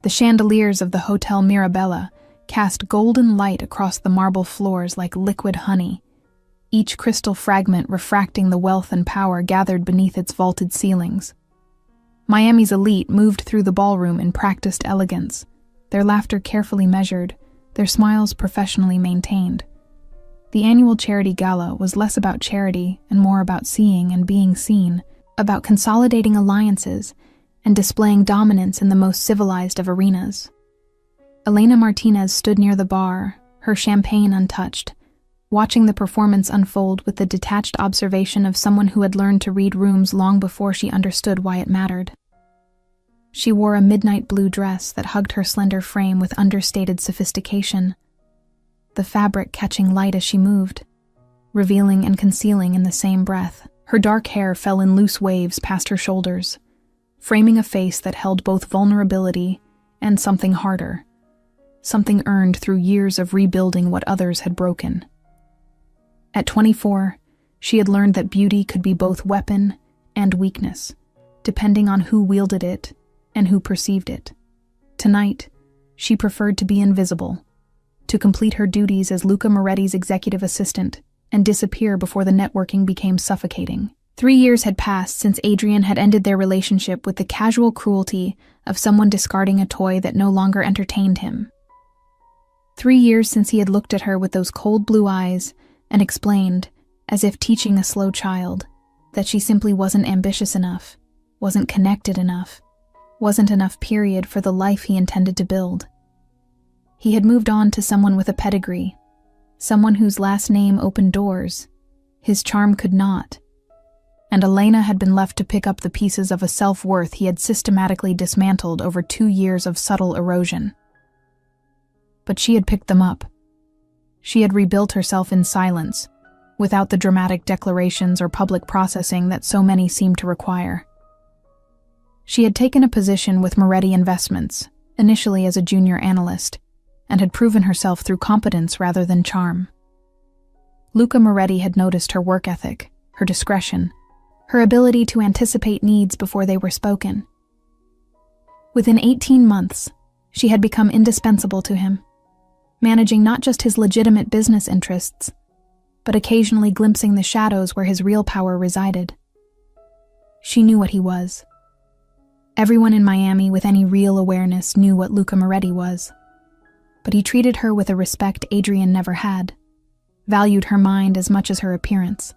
The chandeliers of the Hotel Mirabella cast golden light across the marble floors like liquid honey, each crystal fragment refracting the wealth and power gathered beneath its vaulted ceilings. Miami's elite moved through the ballroom in practiced elegance, their laughter carefully measured, their smiles professionally maintained. The annual charity gala was less about charity and more about seeing and being seen, about consolidating alliances and displaying dominance in the most civilized of arenas. Elena Martinez stood near the bar, her champagne untouched, watching the performance unfold with the detached observation of someone who had learned to read rooms long before she understood why it mattered. She wore a midnight blue dress that hugged her slender frame with understated sophistication, the fabric catching light as she moved, revealing and concealing in the same breath. Her dark hair fell in loose waves past her shoulders, framing a face that held both vulnerability and something harder, something earned through years of rebuilding what others had broken. At 24, she had learned that beauty could be both weapon and weakness, depending on who wielded it and who perceived it. Tonight, she preferred to be invisible, to complete her duties as Luca Moretti's executive assistant and disappear before the networking became suffocating. 3 years had passed since Adrian had ended their relationship with the casual cruelty of someone discarding a toy that no longer entertained him. 3 years since he had looked at her with those cold blue eyes and explained, as if teaching a slow child, that she simply wasn't ambitious enough, wasn't connected enough, wasn't enough period for the life he intended to build. He had moved on to someone with a pedigree, someone whose last name opened doors, his charm could not, and Elena had been left to pick up the pieces of a self-worth he had systematically dismantled over 2 years of subtle erosion. But she had picked them up. She had rebuilt herself in silence, without the dramatic declarations or public processing that so many seemed to require. She had taken a position with Moretti Investments, initially as a junior analyst, and had proven herself through competence rather than charm. Luca Moretti had noticed her work ethic, her discretion, her ability to anticipate needs before they were spoken. Within 18 months, she had become indispensable to him, managing not just his legitimate business interests, but occasionally glimpsing the shadows where his real power resided. She knew what he was. Everyone in Miami with any real awareness knew what Luca Moretti was. But he treated her with a respect Adrian never had, valued her mind as much as her appearance,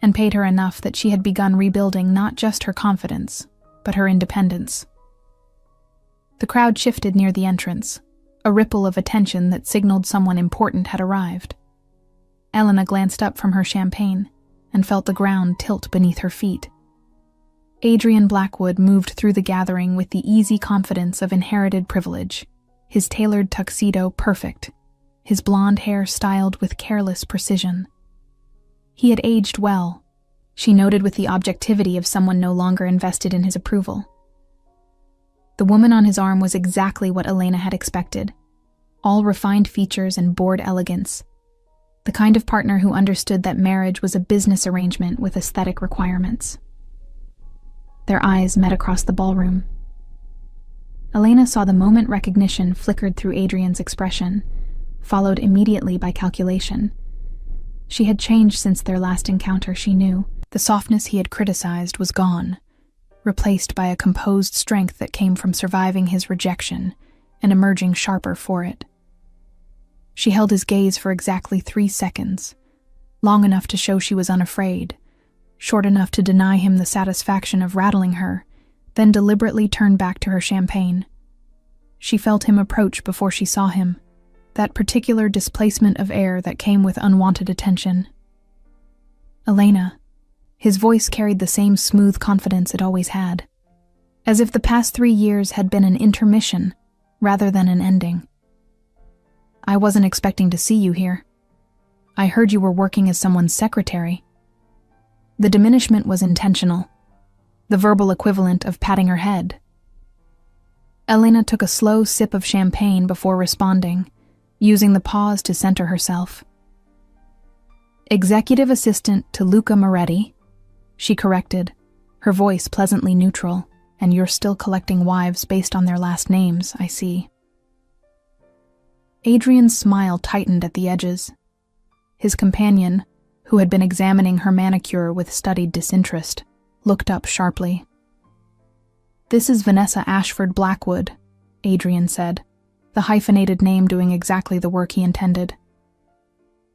and paid her enough that she had begun rebuilding not just her confidence, but her independence. The crowd shifted near the entrance, a ripple of attention that signaled someone important had arrived. Elena glanced up from her champagne and felt the ground tilt beneath her feet. Adrian Blackwood moved through the gathering with the easy confidence of inherited privilege, his tailored tuxedo perfect, his blonde hair styled with careless precision. He had aged well, she noted with the objectivity of someone no longer invested in his approval. The woman on his arm was exactly what Elena had expected, all refined features and bored elegance, the kind of partner who understood that marriage was a business arrangement with aesthetic requirements. Their eyes met across the ballroom. Elena saw the moment recognition flickered through Adrian's expression, followed immediately by calculation. She had changed since their last encounter, she knew. The softness he had criticized was gone, replaced by a composed strength that came from surviving his rejection and emerging sharper for it. She held his gaze for exactly 3 seconds, long enough to show she was unafraid, short enough to deny him the satisfaction of rattling her, then deliberately turned back to her champagne. She felt him approach before she saw him, that particular displacement of air that came with unwanted attention. Elena. His voice carried the same smooth confidence it always had, as if the past 3 years had been an intermission rather than an ending. I wasn't expecting to see you here. I heard you were working as someone's secretary. The diminishment was intentional, the verbal equivalent of patting her head. Elena took a slow sip of champagne before responding, using the pause to center herself. Executive assistant to Luca Moretti, she corrected, her voice pleasantly neutral. And you're still collecting wives based on their last names, I see. Adrian's smile tightened at the edges. His companion, who had been examining her manicure with studied disinterest, looked up sharply. "This is Vanessa Ashford Blackwood," Adrian said, the hyphenated name doing exactly the work he intended.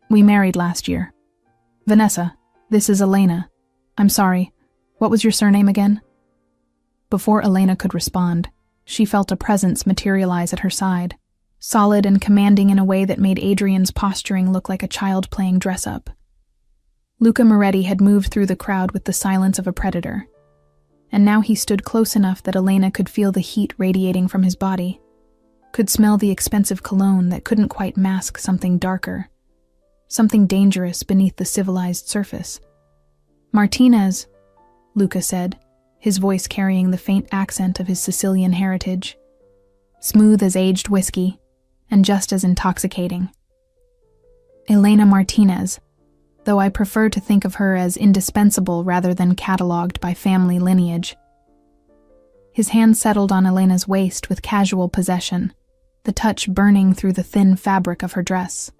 "We married last year. Vanessa, this is Elena. I'm sorry, what was your surname again?" Before Elena could respond, she felt a presence materialize at her side, solid and commanding in a way that made Adrian's posturing look like a child playing dress-up. Luca Moretti had moved through the crowd with the silence of a predator, and now he stood close enough that Elena could feel the heat radiating from his body, could smell the expensive cologne that couldn't quite mask something darker, something dangerous beneath the civilized surface. "Martinez," Luca said, his voice carrying the faint accent of his Sicilian heritage. Smooth as aged whiskey, and just as intoxicating. Elena Martinez, though I prefer to think of her as indispensable rather than catalogued by family lineage. His hand settled on Elena's waist with casual possession, the touch burning through the thin fabric of her dress.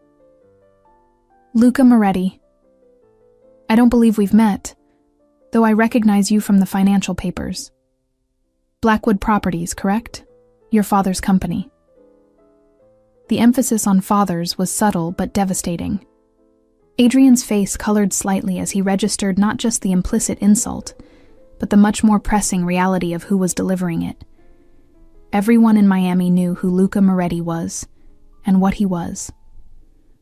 "Luca Moretti. I don't believe we've met, though I recognize you from the financial papers. Blackwood Properties, correct? Your father's company." The emphasis on father's was subtle but devastating. Adrian's face colored slightly as he registered not just the implicit insult, but the much more pressing reality of who was delivering it. Everyone in Miami knew who Luca Moretti was, and what he was.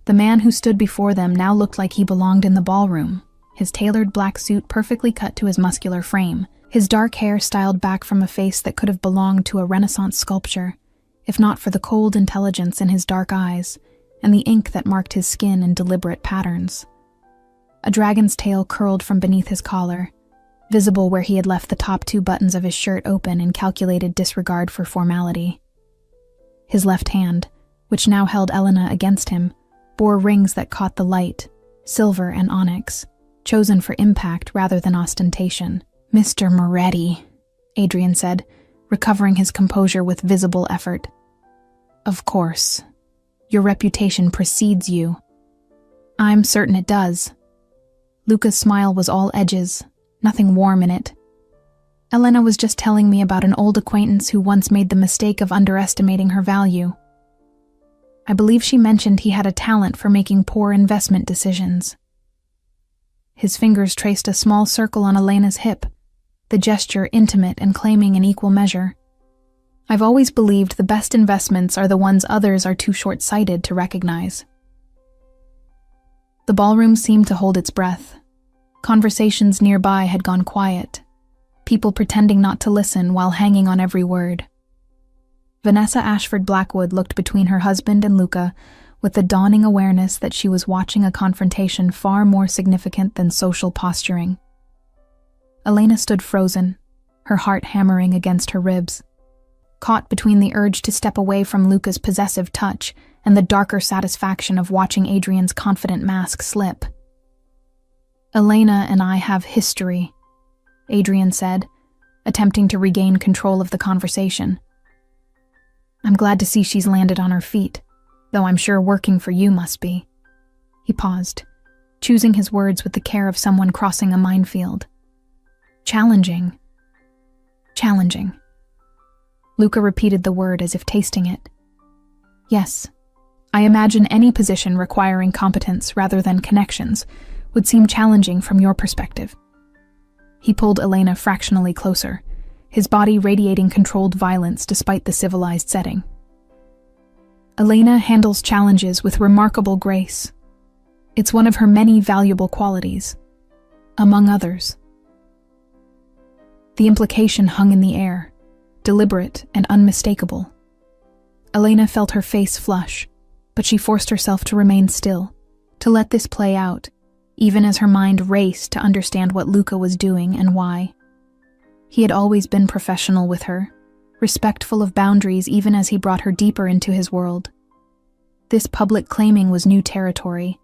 The man who stood before them now looked like he belonged in the ballroom, his tailored black suit perfectly cut to his muscular frame, his dark hair styled back from a face that could have belonged to a Renaissance sculpture, if not for the cold intelligence in his dark eyes and the ink that marked his skin in deliberate patterns. A dragon's tail curled from beneath his collar, visible where he had left the top 2 buttons of his shirt open in calculated disregard for formality. His left hand, which now held Elena against him, bore rings that caught the light, silver and onyx, chosen for impact rather than ostentation. "Mr. Moretti," Adrian said, recovering his composure with visible effort. "Of course. Your reputation precedes you." "I'm certain it does." Luca's smile was all edges, nothing warm in it. "Elena was just telling me about an old acquaintance who once made the mistake of underestimating her value. I believe she mentioned he had a talent for making poor investment decisions." His fingers traced a small circle on Elena's hip, the gesture intimate and claiming an equal measure. "I've always believed the best investments are the ones others are too short-sighted to recognize." The ballroom seemed to hold its breath. Conversations nearby had gone quiet, people pretending not to listen while hanging on every word. Vanessa Ashford Blackwood looked between her husband and Luca with the dawning awareness that she was watching a confrontation far more significant than social posturing. Elena stood frozen, her heart hammering against her ribs, caught between the urge to step away from Luca's possessive touch and the darker satisfaction of watching Adrian's confident mask slip. "Elena and I have history," Adrian said, attempting to regain control of the conversation. "I'm glad to see she's landed on her feet, though I'm sure working for you must be." He paused, choosing his words with the care of someone crossing a minefield. "Challenging. Challenging." Luca repeated the word as if tasting it. "Yes, I imagine any position requiring competence rather than connections would seem challenging from your perspective." He pulled Elena fractionally closer, his body radiating controlled violence despite the civilized setting. "Elena handles challenges with remarkable grace. It's one of her many valuable qualities, among others." The implication hung in the air, deliberate and unmistakable. Elena felt her face flush, but she forced herself to remain still, to let this play out, even as her mind raced to understand what Luca was doing and why. He had always been professional with her, respectful of boundaries even as he brought her deeper into his world. This public claiming was new territory,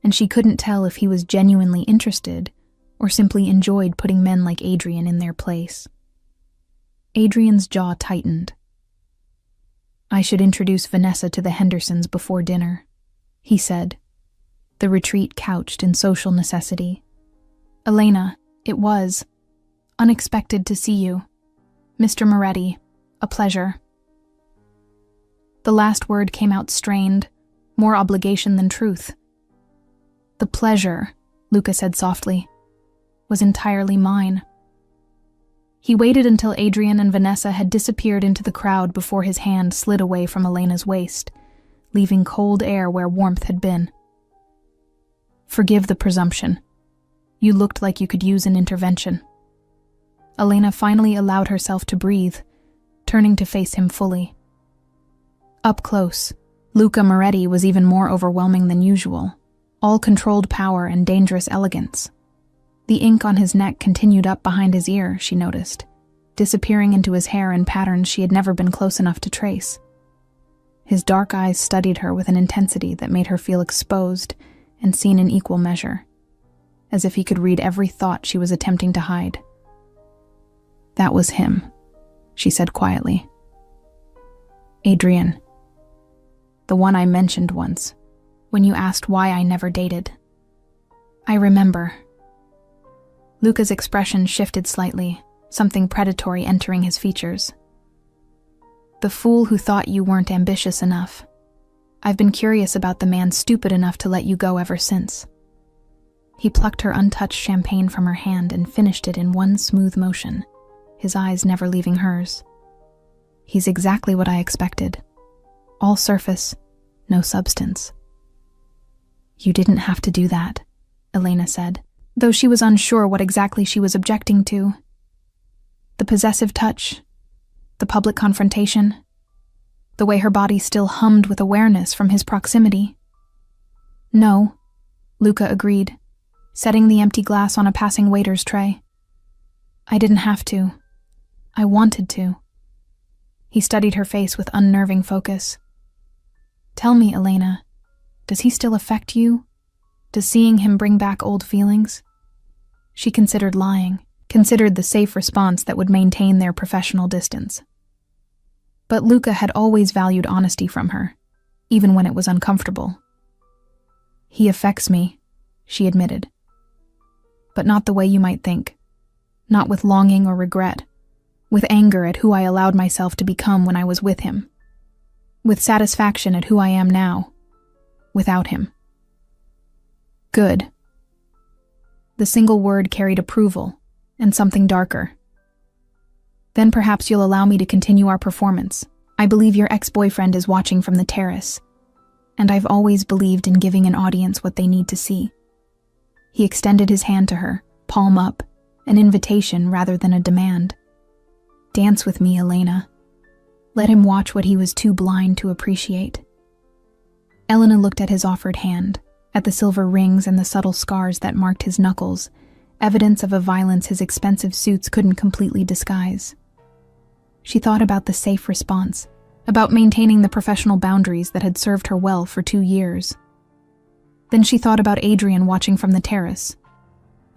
and she couldn't tell if he was genuinely interested or simply enjoyed putting men like Adrian in their place. Adrian's jaw tightened. "I should introduce Vanessa to the Hendersons before dinner," he said, the retreat couched in social necessity. "Elena, it was unexpected to see you. Mr. Moretti, a pleasure." The last word came out strained, more obligation than truth. "The pleasure," Luca said softly, "was entirely mine." He waited until Adrian and Vanessa had disappeared into the crowd before his hand slid away from Elena's waist, leaving cold air where warmth had been. "Forgive the presumption. You looked like you could use an intervention." Elena finally allowed herself to breathe, turning to face him fully. Up close, Luca Moretti was even more overwhelming than usual, all controlled power and dangerous elegance. The ink on his neck continued up behind his ear, she noticed, disappearing into his hair in patterns she had never been close enough to trace. His dark eyes studied her with an intensity that made her feel exposed and seen in equal measure, as if he could read every thought she was attempting to hide. "That was him," she said quietly. "Adrian. The one I mentioned once, when you asked why I never dated." "I remember." Luca's expression shifted slightly, something predatory entering his features. "The fool who thought you weren't ambitious enough. I've been curious about the man stupid enough to let you go ever since." He plucked her untouched champagne from her hand and finished it in one smooth motion, his eyes never leaving hers. "He's exactly what I expected. All surface, no substance." "You didn't have to do that," Elena said, though she was unsure what exactly she was objecting to. The possessive touch, the public confrontation, the way her body still hummed with awareness from his proximity. "No," Luca agreed, setting the empty glass on a passing waiter's tray. "I didn't have to. I wanted to." He studied her face with unnerving focus. "Tell me, Elena, does he still affect you? Does seeing him bring back old feelings?" She considered lying, considered the safe response that would maintain their professional distance. But Luca had always valued honesty from her, even when it was uncomfortable. "He affects me," she admitted. "But not the way you might think. Not with longing or regret. With anger at who I allowed myself to become when I was with him. With satisfaction at who I am now, without him." "Good." The single word carried approval, and something darker. "Then perhaps you'll allow me to continue our performance. I believe your ex-boyfriend is watching from the terrace, and I've always believed in giving an audience what they need to see." He extended his hand to her, palm up, an invitation rather than a demand. "Dance with me, Elena." Let him watch what he was too blind to appreciate. Elena looked at his offered hand, at the silver rings and the subtle scars that marked his knuckles, evidence of a violence his expensive suits couldn't completely disguise. She thought about the safe response, about maintaining the professional boundaries that had served her well for 2 years. Then she thought about Adrian watching from the terrace,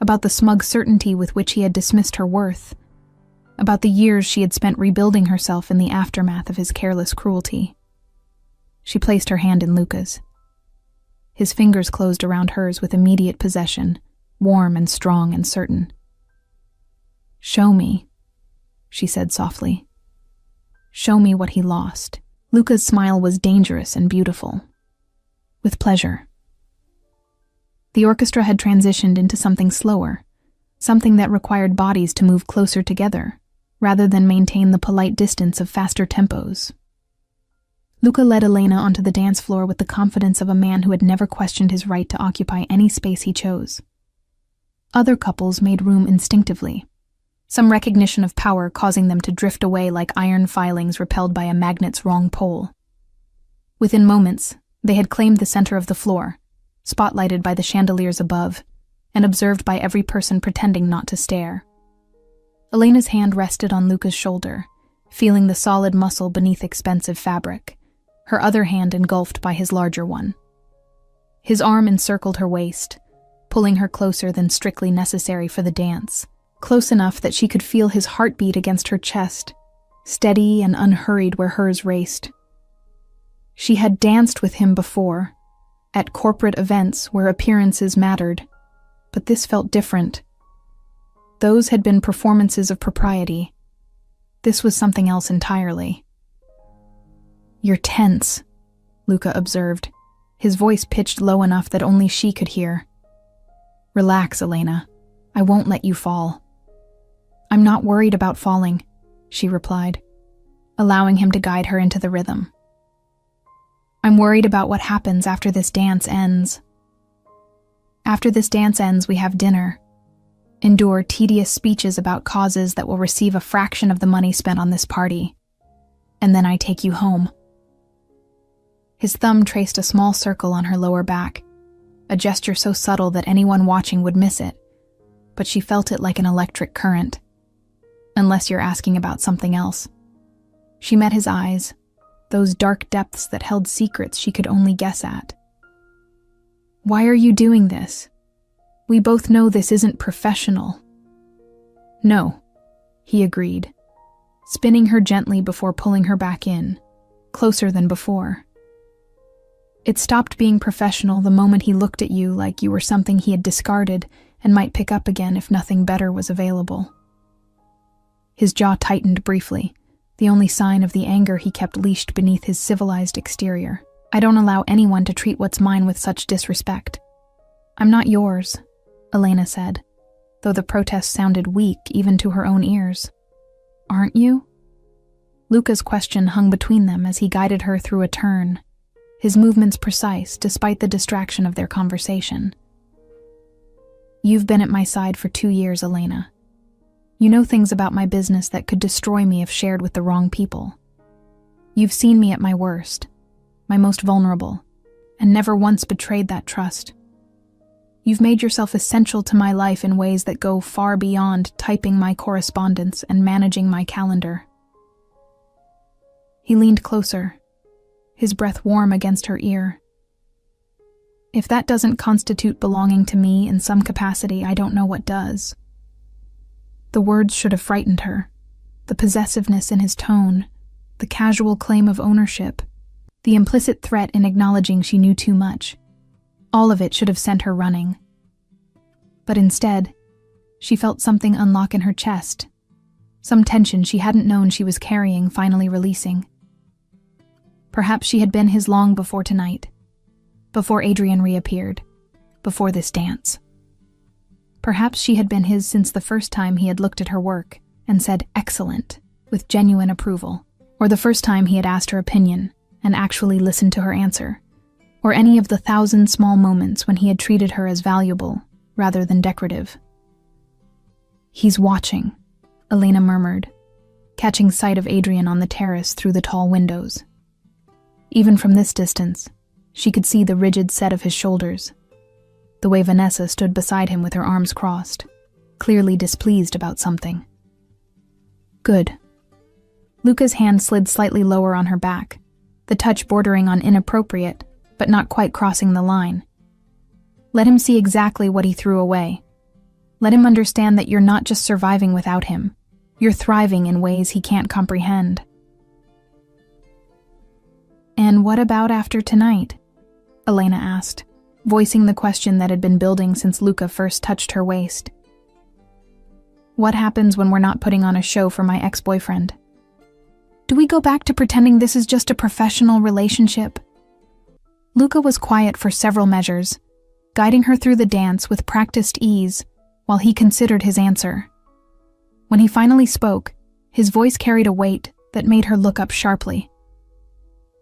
about the smug certainty with which he had dismissed her worth, about the years she had spent rebuilding herself in the aftermath of his careless cruelty. She placed her hand in Luca's. His fingers closed around hers with immediate possession, warm and strong and certain. "Show me," she said softly. "Show me what he lost." Luca's smile was dangerous and beautiful. "With pleasure." The orchestra had transitioned into something slower, something that required bodies to move closer together, rather than maintain the polite distance of faster tempos. Luca led Elena onto the dance floor with the confidence of a man who had never questioned his right to occupy any space he chose. Other couples made room instinctively, some recognition of power causing them to drift away like iron filings repelled by a magnet's wrong pole. Within moments, they had claimed the center of the floor, spotlighted by the chandeliers above, and observed by every person pretending not to stare. Elena's hand rested on Luca's shoulder, feeling the solid muscle beneath expensive fabric, her other hand engulfed by his larger one. His arm encircled her waist, pulling her closer than strictly necessary for the dance, close enough that she could feel his heartbeat against her chest steady and unhurried where hers raced. She had danced with him before, at corporate events where appearances mattered, but this felt different. Those had been performances of propriety. This was something else entirely. "You're tense," Luca observed, his voice pitched low enough that only she could hear. "Relax, Elena. I won't let you fall." "I'm not worried about falling," she replied, allowing him to guide her into the rhythm. "I'm worried about what happens after this dance ends. After this dance ends, we have dinner, endure tedious speeches about causes that will receive a fraction of the money spent on this party, and then I take you home." His thumb traced a small circle on her lower back, a gesture so subtle that anyone watching would miss it, but she felt it like an electric current. Unless you're asking about something else. She met his eyes, those dark depths that held secrets she could only guess at. "Why are you doing this? We both know this isn't professional." "No," he agreed, spinning her gently before pulling her back in, closer than before. It stopped being professional the moment he looked at you like you were something he had discarded and might pick up again if nothing better was available. His jaw tightened briefly, the only sign of the anger he kept leashed beneath his civilized exterior. "I don't allow anyone to treat what's mine with such disrespect." "I'm not yours," Elena said, though the protest sounded weak even to her own ears. "Aren't you?" Luca's question hung between them as he guided her through a turn, his movements precise despite the distraction of their conversation. "You've been at my side for 2 years, Elena. You know things about my business that could destroy me if shared with the wrong people. You've seen me at my worst, my most vulnerable, and never once betrayed that trust. You've made yourself essential to my life in ways that go far beyond typing my correspondence and managing my calendar." He leaned closer, his breath warm against her ear. "If that doesn't constitute belonging to me in some capacity, I don't know what does." The words should have frightened her, the possessiveness in his tone, the casual claim of ownership, the implicit threat in acknowledging she knew too much. All of it should have sent her running. But instead, she felt something unlock in her chest, some tension she hadn't known she was carrying finally releasing. Perhaps she had been his long before tonight, before Adrian reappeared, before this dance. Perhaps she had been his since the first time he had looked at her work and said "excellent" with genuine approval, or the first time he had asked her opinion and actually listened to her answer, or any of the 1,000 small moments when he had treated her as valuable rather than decorative. "He's watching," Elena murmured, catching sight of Adrian on the terrace through the tall windows. Even from this distance, she could see the rigid set of his shoulders, the way Vanessa stood beside him with her arms crossed, clearly displeased about something. "Good." Luca's hand slid slightly lower on her back, the touch bordering on inappropriate, but not quite crossing the line. "Let him see exactly what he threw away. Let him understand that you're not just surviving without him, you're thriving in ways he can't comprehend." "And what about after tonight?" Elena asked, voicing the question that had been building since Luca first touched her waist. "What happens when we're not putting on a show for my ex-boyfriend? Do we go back to pretending this is just a professional relationship?" Luca was quiet for several measures, guiding her through the dance with practiced ease while he considered his answer. When he finally spoke, his voice carried a weight that made her look up sharply.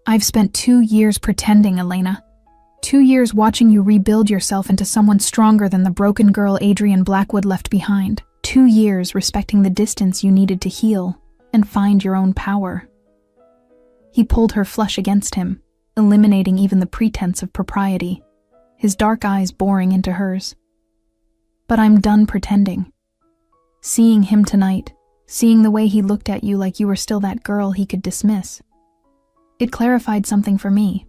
"I've spent 2 years pretending, Elena. 2 years watching you rebuild yourself into someone stronger than the broken girl Adrian Blackwood left behind. 2 years respecting the distance you needed to heal and find your own power." He pulled her flush against him, eliminating even the pretense of propriety, his dark eyes boring into hers. "But I'm done pretending. Seeing him tonight, seeing the way he looked at you like you were still that girl he could dismiss, it clarified something for me.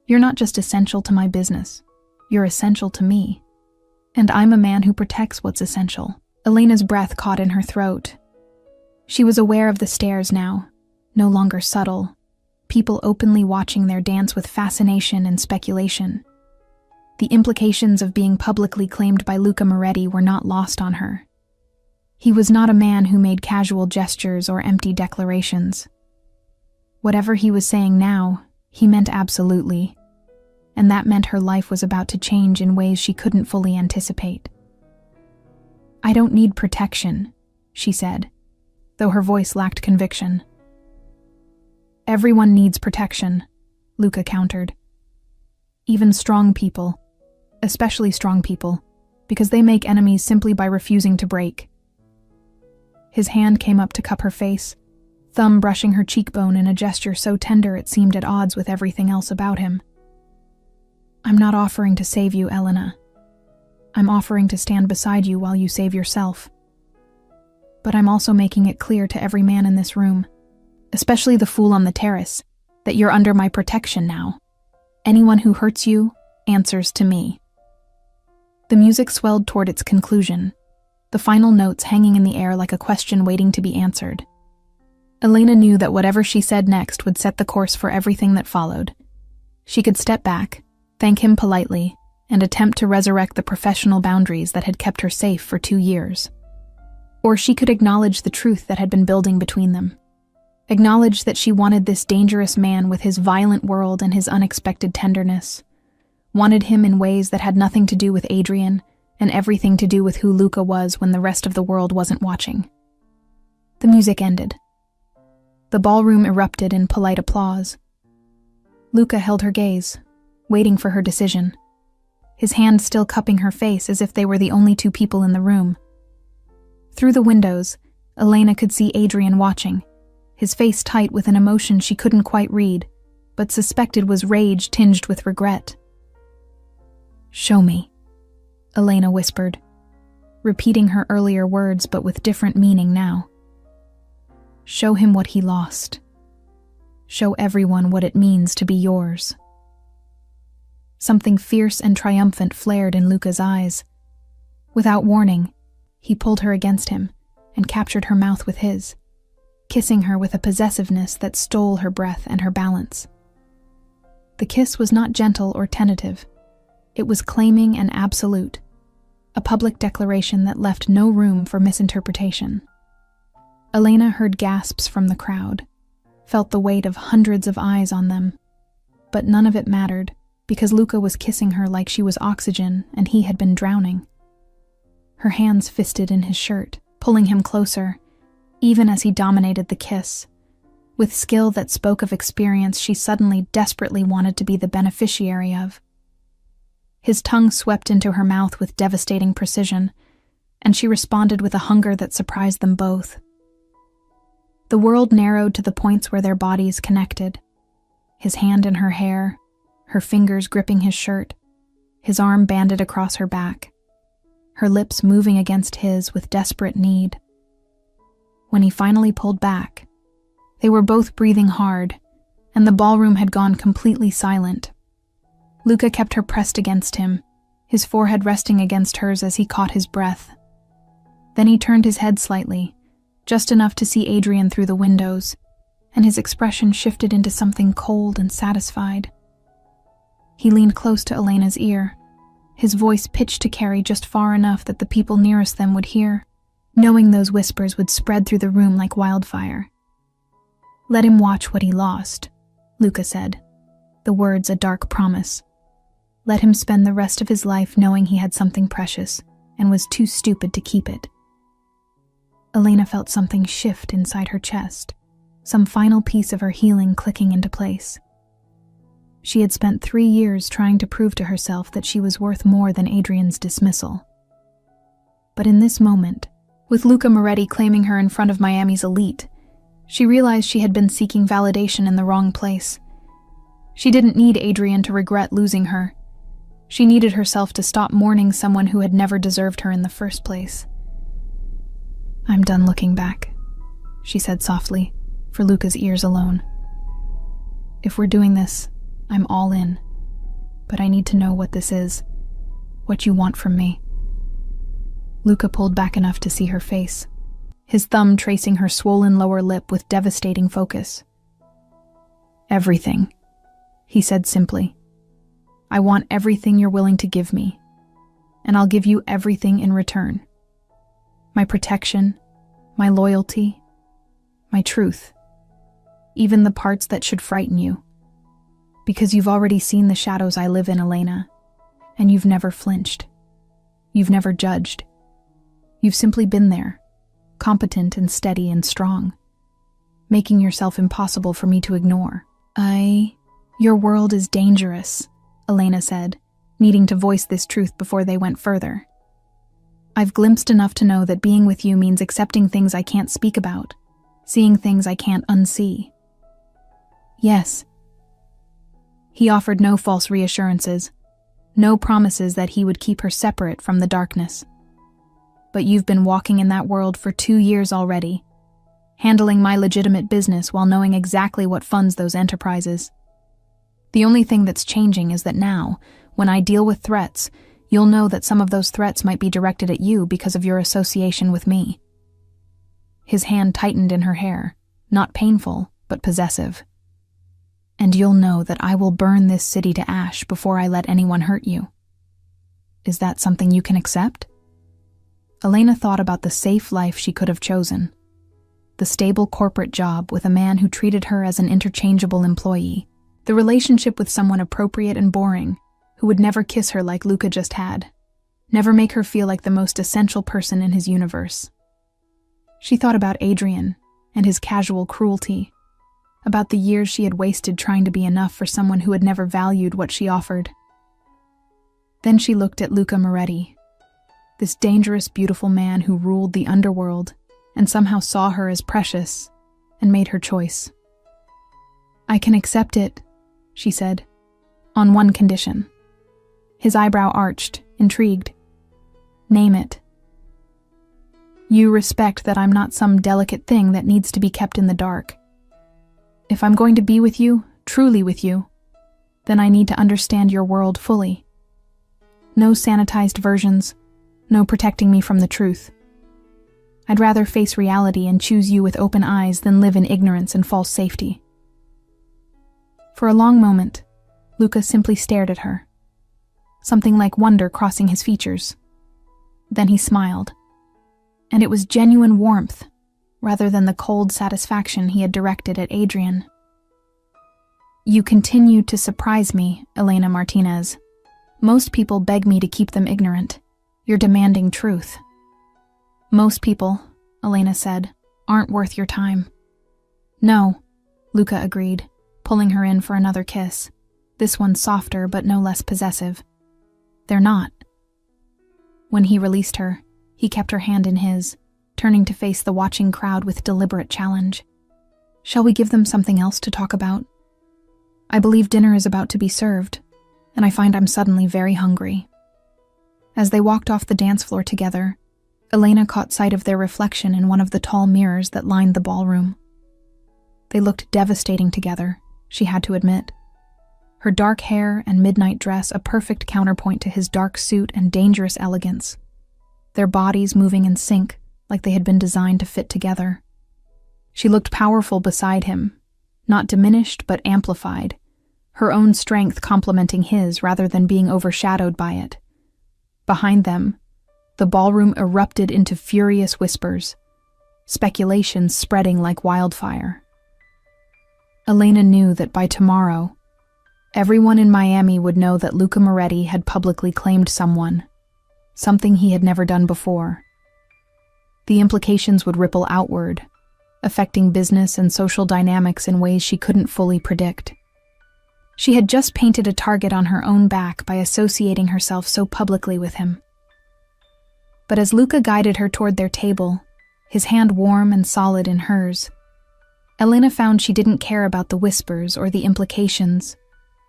You're not just essential to my business, you're essential to me. And I'm a man who protects what's essential." Elena's breath caught in her throat. She was aware of the stares now, no longer subtle, people openly watching their dance with fascination and speculation. The implications of being publicly claimed by Luca Moretti were not lost on her. He was not a man who made casual gestures or empty declarations. Whatever he was saying now, he meant absolutely, and that meant her life was about to change in ways she couldn't fully anticipate. "I don't need protection," she said, though her voice lacked conviction. "Everyone needs protection," Luca countered. "Even strong people, especially strong people, because they make enemies simply by refusing to break." His hand came up to cup her face, thumb brushing her cheekbone in a gesture so tender it seemed at odds with everything else about him. "I'm not offering to save you, Elena. I'm offering to stand beside you while you save yourself. But I'm also making it clear to every man in this room, especially the fool on the terrace, that you're under my protection now. Anyone who hurts you answers to me." The music swelled toward its conclusion, the final notes hanging in the air like a question waiting to be answered. Elena knew that whatever she said next would set the course for everything that followed. She could step back, thank him politely, and attempt to resurrect the professional boundaries that had kept her safe for 2 years. Or she could acknowledge the truth that had been building between them. Acknowledge that she wanted this dangerous man with his violent world and his unexpected tenderness. Wanted him in ways that had nothing to do with Adrian and everything to do with who Luca was when the rest of the world wasn't watching. The music ended. The ballroom erupted in polite applause. Luca held her gaze, waiting for her decision, his hand still cupping her face as if they were the only 2 people in the room. Through the windows, Elena could see Adrian watching, his face tight with an emotion she couldn't quite read, but suspected was rage tinged with regret. "Show me," Elena whispered, repeating her earlier words but with different meaning now. "Show him what he lost. Show everyone what it means to be yours." Something fierce and triumphant flared in Luca's eyes. Without warning, he pulled her against him and captured her mouth with his, kissing her with a possessiveness that stole her breath and her balance. The kiss was not gentle or tentative. It was claiming and absolute, a public declaration that left no room for misinterpretation. Elena heard gasps from the crowd, felt the weight of hundreds of eyes on them, but none of it mattered because Luca was kissing her like she was oxygen and he had been drowning. Her hands fisted in his shirt, pulling him closer, even as he dominated the kiss. With skill that spoke of experience she suddenly desperately wanted to be the beneficiary of. His tongue swept into her mouth with devastating precision, and she responded with a hunger that surprised them both. The world narrowed to the points where their bodies connected. His hand in her hair, her fingers gripping his shirt, his arm banded across her back, her lips moving against his with desperate need. When he finally pulled back, they were both breathing hard, and the ballroom had gone completely silent. Luca kept her pressed against him, his forehead resting against hers as he caught his breath. Then he turned his head slightly, just enough to see Adrian through the windows, and his expression shifted into something cold and satisfied. He leaned close to Elena's ear, his voice pitched to carry just far enough that the people nearest them would hear, knowing those whispers would spread through the room like wildfire. "Let him watch what he lost," Luca said, the words a dark promise. Let him spend the rest of his life knowing he had something precious and was too stupid to keep it. Elena felt something shift inside her chest, some final piece of her healing clicking into place. She had spent 3 years trying to prove to herself that she was worth more than Adrian's dismissal. But in this moment, with Luca Moretti claiming her in front of Miami's elite, she realized she had been seeking validation in the wrong place. She didn't need Adrian to regret losing her. She needed herself to stop mourning someone who had never deserved her in the first place. "I'm done looking back," she said softly, for Luca's ears alone. "If we're doing this, I'm all in. But I need to know what this is, what you want from me." Luca pulled back enough to see her face. his thumb tracing her swollen lower lip with devastating focus. "Everything," he said simply. "I want everything you're willing to give me, and I'll give you everything in return. My protection, my loyalty, my truth, even the parts that should frighten you. Because you've already seen the shadows I live in, Elena, and you've never flinched. You've never judged. You've simply been there, competent and steady and strong, making yourself impossible for me to ignore." Your world is dangerous," Elena said, needing to voice this truth before they went further. "I've glimpsed enough to know that being with you means accepting things I can't speak about, seeing things I can't unsee." "Yes." He offered no false reassurances, no promises that he would keep her separate from the darkness. "But you've been walking in that world for 2 years already, handling my legitimate business while knowing exactly what funds those enterprises. The only thing that's changing is that now, when I deal with threats, you'll know that some of those threats might be directed at you because of your association with me." His hand tightened in her hair, not painful, but possessive. "And you'll know that I will burn this city to ash before I let anyone hurt you. Is that something you can accept?" Elena thought about the safe life she could have chosen. The stable corporate job with a man who treated her as an interchangeable employee. The relationship with someone appropriate and boring, who would never kiss her like Luca just had. Never make her feel like the most essential person in his universe. She thought about Adrian and his casual cruelty, about the years she had wasted trying to be enough for someone who had never valued what she offered. Then she looked at Luca Moretti, this dangerous, beautiful man who ruled the underworld and somehow saw her as precious, and made her choice. "I can accept it," she said, "on one condition." His eyebrow arched, intrigued. "Name it." "You respect that I'm not some delicate thing that needs to be kept in the dark. If I'm going to be with you, truly with you, then I need to understand your world fully. No sanitized versions, no protecting me from the truth. I'd rather face reality and choose you with open eyes than live in ignorance and false safety." For a long moment, Luca simply stared at her, something like wonder crossing his features. Then he smiled, and it was genuine warmth, rather than the cold satisfaction he had directed at Adrian. "You continue to surprise me, Elena Martinez. Most people beg me to keep them ignorant. You're demanding truth." "Most people," Elena said, "aren't worth your time." "No," Luca agreed, pulling her in for another kiss, this one softer but no less possessive. "They're not." When he released her, he kept her hand in his, turning to face the watching crowd with deliberate challenge. "Shall we give them something else to talk about? I believe dinner is about to be served, and I find I'm suddenly very hungry." As they walked off the dance floor together, Elena caught sight of their reflection in one of the tall mirrors that lined the ballroom. They looked devastating together, she had to admit. Her dark hair and midnight dress a perfect counterpoint to his dark suit and dangerous elegance. Their bodies moving in sync, like they had been designed to fit together. She looked powerful beside him, not diminished but amplified, her own strength complementing his rather than being overshadowed by it. Behind them, the ballroom erupted into furious whispers, speculation spreading like wildfire. Elena knew that by tomorrow, everyone in Miami would know that Luca Moretti had publicly claimed someone, something he had never done before. The implications would ripple outward, affecting business and social dynamics in ways she couldn't fully predict. She had just painted a target on her own back by associating herself so publicly with him. But as Luca guided her toward their table, his hand warm and solid in hers, Elena found she didn't care about the whispers or the implications,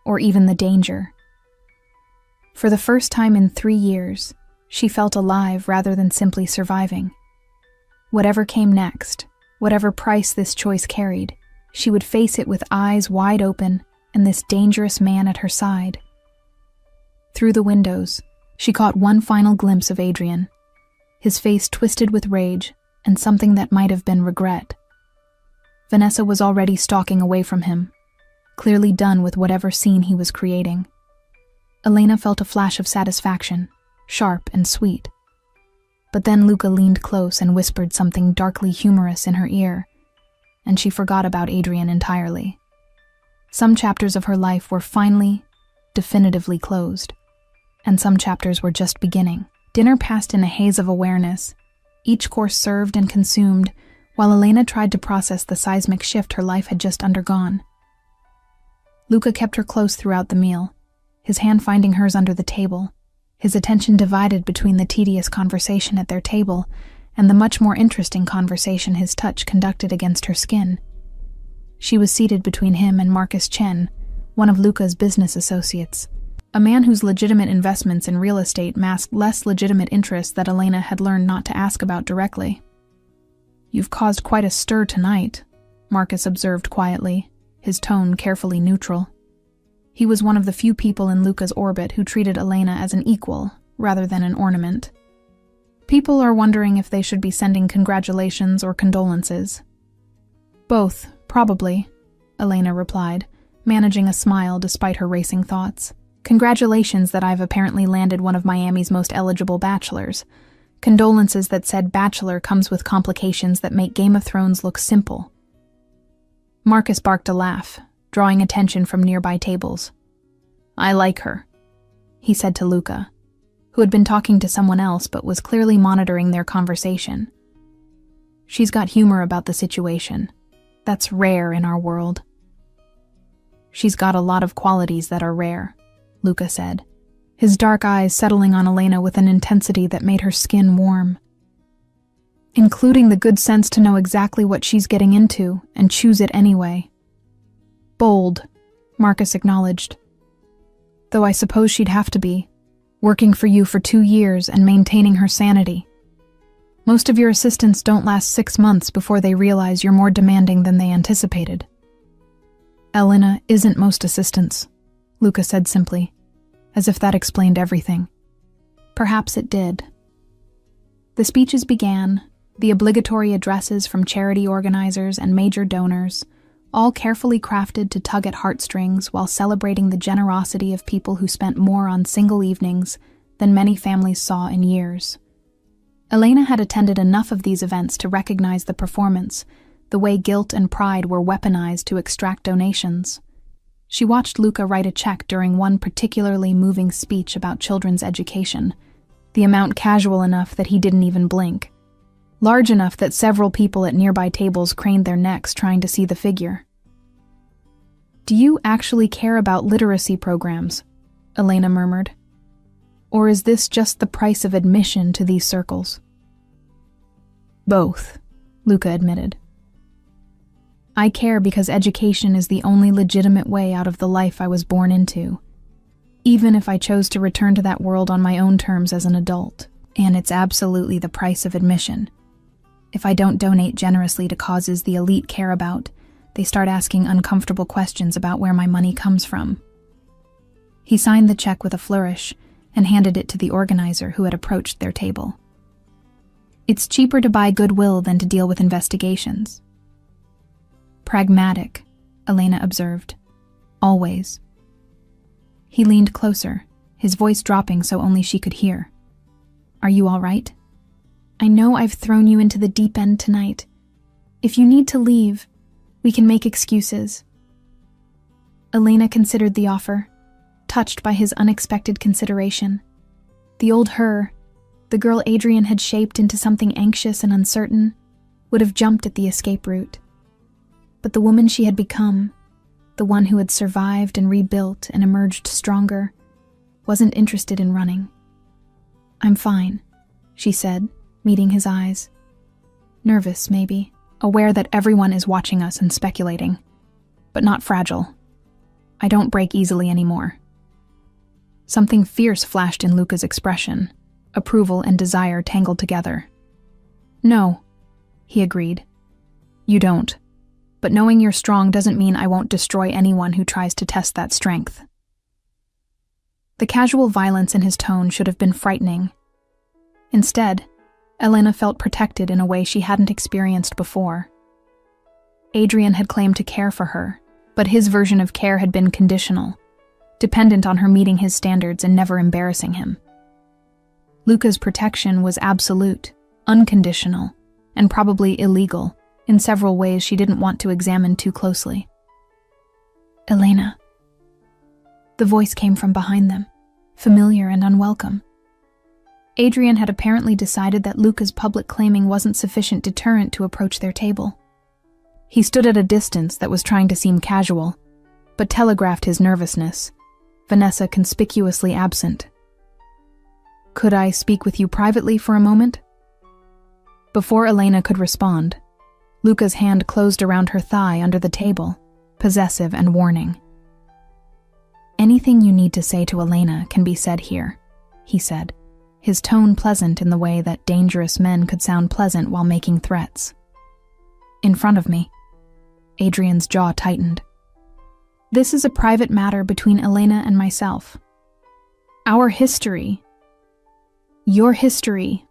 or even the danger. For the first time in 3 years, she felt alive rather than simply surviving. Whatever came next, whatever price this choice carried, she would face it with eyes wide open and this dangerous man at her side. Through the windows, she caught one final glimpse of Adrian, his face twisted with rage and something that might have been regret. Vanessa was already stalking away from him, clearly done with whatever scene he was creating. Elena felt a flash of satisfaction, sharp and sweet. But then Luca leaned close and whispered something darkly humorous in her ear, and she forgot about Adrian entirely. Some chapters of her life were finally, definitively closed, and some chapters were just beginning. Dinner passed in a haze of awareness, each course served and consumed, while Elena tried to process the seismic shift her life had just undergone. Luca kept her close throughout the meal, his hand finding hers under the table, his attention divided between the tedious conversation at their table and the much more interesting conversation his touch conducted against her skin. She was seated between him and Marcus Chen, one of Luca's business associates, a man whose legitimate investments in real estate masked less legitimate interests that Elena had learned not to ask about directly. "You've caused quite a stir tonight," Marcus observed quietly, his tone carefully neutral. He was one of the few people in Luca's orbit who treated Elena as an equal, rather than an ornament. "People are wondering if they should be sending congratulations or condolences." "Both, probably," Elena replied, managing a smile despite her racing thoughts. "Congratulations that I've apparently landed one of Miami's most eligible bachelors. Condolences that said bachelor comes with complications that make Game of Thrones look simple." Marcus barked a laugh, drawing attention from nearby tables. "I like her," he said to Luca, who had been talking to someone else but was clearly monitoring their conversation. "She's got humor about the situation. That's rare in our world." "She's got a lot of qualities that are rare," Luca said, his dark eyes settling on Elena with an intensity that made her skin warm. "Including the good sense to know exactly what she's getting into and choose it anyway." "Bold," Marcus acknowledged. "Though I suppose she'd have to be, working for you for 2 years and maintaining her sanity. Most of your assistants don't last 6 months before they realize you're more demanding than they anticipated." "Elena isn't most assistants," Luca said simply, as if that explained everything. Perhaps it did. The speeches began, the obligatory addresses from charity organizers and major donors, all carefully crafted to tug at heartstrings while celebrating the generosity of people who spent more on single evenings than many families saw in years. Elena had attended enough of these events to recognize the performance, the way guilt and pride were weaponized to extract donations. She watched Luca write a check during one particularly moving speech about children's education, the amount casual enough that he didn't even blink, large enough that several people at nearby tables craned their necks trying to see the figure. "Do you actually care about literacy programs?" Elena murmured. "Or is this just the price of admission to these circles?" "Both," Luca admitted. "I care because education is the only legitimate way out of the life I was born into, even if I chose to return to that world on my own terms as an adult, and it's absolutely the price of admission. If I don't donate generously to causes the elite care about, they start asking uncomfortable questions about where my money comes from." He signed the check with a flourish and handed it to the organizer who had approached their table. "It's cheaper to buy goodwill than to deal with investigations." "Pragmatic," Elena observed. "Always." He leaned closer, his voice dropping so only she could hear. "Are you all right? I know I've thrown you into the deep end tonight. If you need to leave, we can make excuses." Elena considered the offer, touched by his unexpected consideration. The old her, the girl Adrian had shaped into something anxious and uncertain, would have jumped at the escape route. But the woman she had become, the one who had survived and rebuilt and emerged stronger, wasn't interested in running. "I'm fine," she said, meeting his eyes. "Nervous, maybe, aware that everyone is watching us and speculating, but not fragile. I don't break easily anymore." Something fierce flashed in Luca's expression, approval and desire tangled together. "No," he agreed. "You don't. But knowing you're strong doesn't mean I won't destroy anyone who tries to test that strength." The casual violence in his tone should have been frightening. Instead, Elena felt protected in a way she hadn't experienced before. Adrian had claimed to care for her, but his version of care had been conditional, dependent on her meeting his standards and never embarrassing him. Luca's protection was absolute, unconditional, and probably illegal in several ways she didn't want to examine too closely. "Elena." The voice came from behind them, familiar and unwelcome. Adrian had apparently decided that Luca's public claiming wasn't sufficient deterrent to approach their table. He stood at a distance that was trying to seem casual, but telegraphed his nervousness, Vanessa conspicuously absent. "Could I speak with you privately for a moment?" Before Elena could respond, Luca's hand closed around her thigh under the table, possessive and warning. "Anything you need to say to Elena can be said here," he said, his tone pleasant in the way that dangerous men could sound pleasant while making threats. "In front of me." Adrian's jaw tightened. "This is a private matter between Elena and myself. Our history—" "Your history,"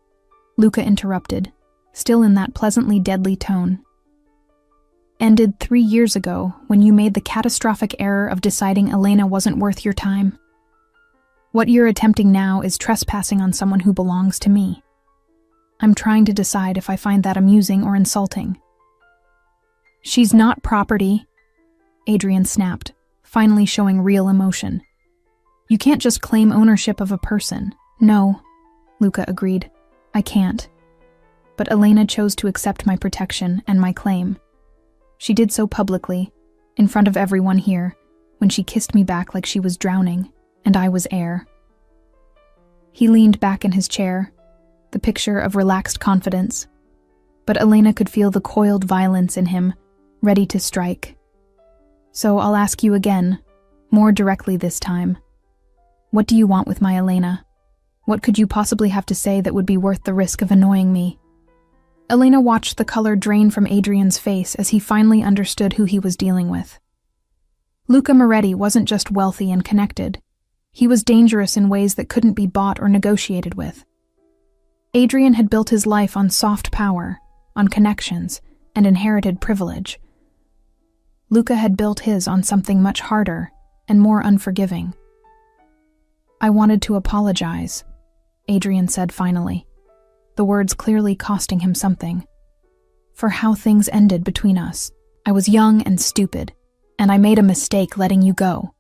Luca interrupted, still in that pleasantly deadly tone, "ended 3 years ago when you made the catastrophic error of deciding Elena wasn't worth your time. What you're attempting now is trespassing on someone who belongs to me. I'm trying to decide if I find that amusing or insulting." "She's not property," Adrian snapped, finally showing real emotion. "You can't just claim ownership of a person." "No," Luca agreed. "I can't. But Elena chose to accept my protection and my claim. She did so publicly, in front of everyone here, when she kissed me back like she was drowning, and I was air." He leaned back in his chair, the picture of relaxed confidence, but Elena could feel the coiled violence in him, ready to strike. "So I'll ask you again, more directly this time. What do you want with my Elena? What could you possibly have to say that would be worth the risk of annoying me?" Elena watched the color drain from Adrian's face as he finally understood who he was dealing with. Luca Moretti wasn't just wealthy and connected. He was dangerous in ways that couldn't be bought or negotiated with. Adrian had built his life on soft power, on connections, and inherited privilege. Luca had built his on something much harder and more unforgiving. "I wanted to apologize," Adrian said finally, the words clearly costing him something, "for how things ended between us. I was young and stupid, and I made a mistake letting you go."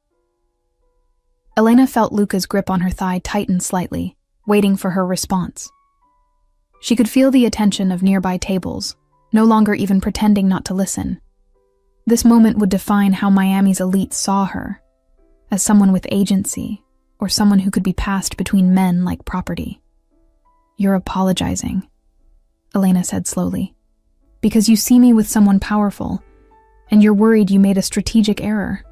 Elena felt Luca's grip on her thigh tighten slightly, waiting for her response. She could feel the attention of nearby tables, no longer even pretending not to listen. This moment would define how Miami's elite saw her, as someone with agency, or someone who could be passed between men like property. "You're apologizing," Elena said slowly, "because you see me with someone powerful, and you're worried you made a strategic error.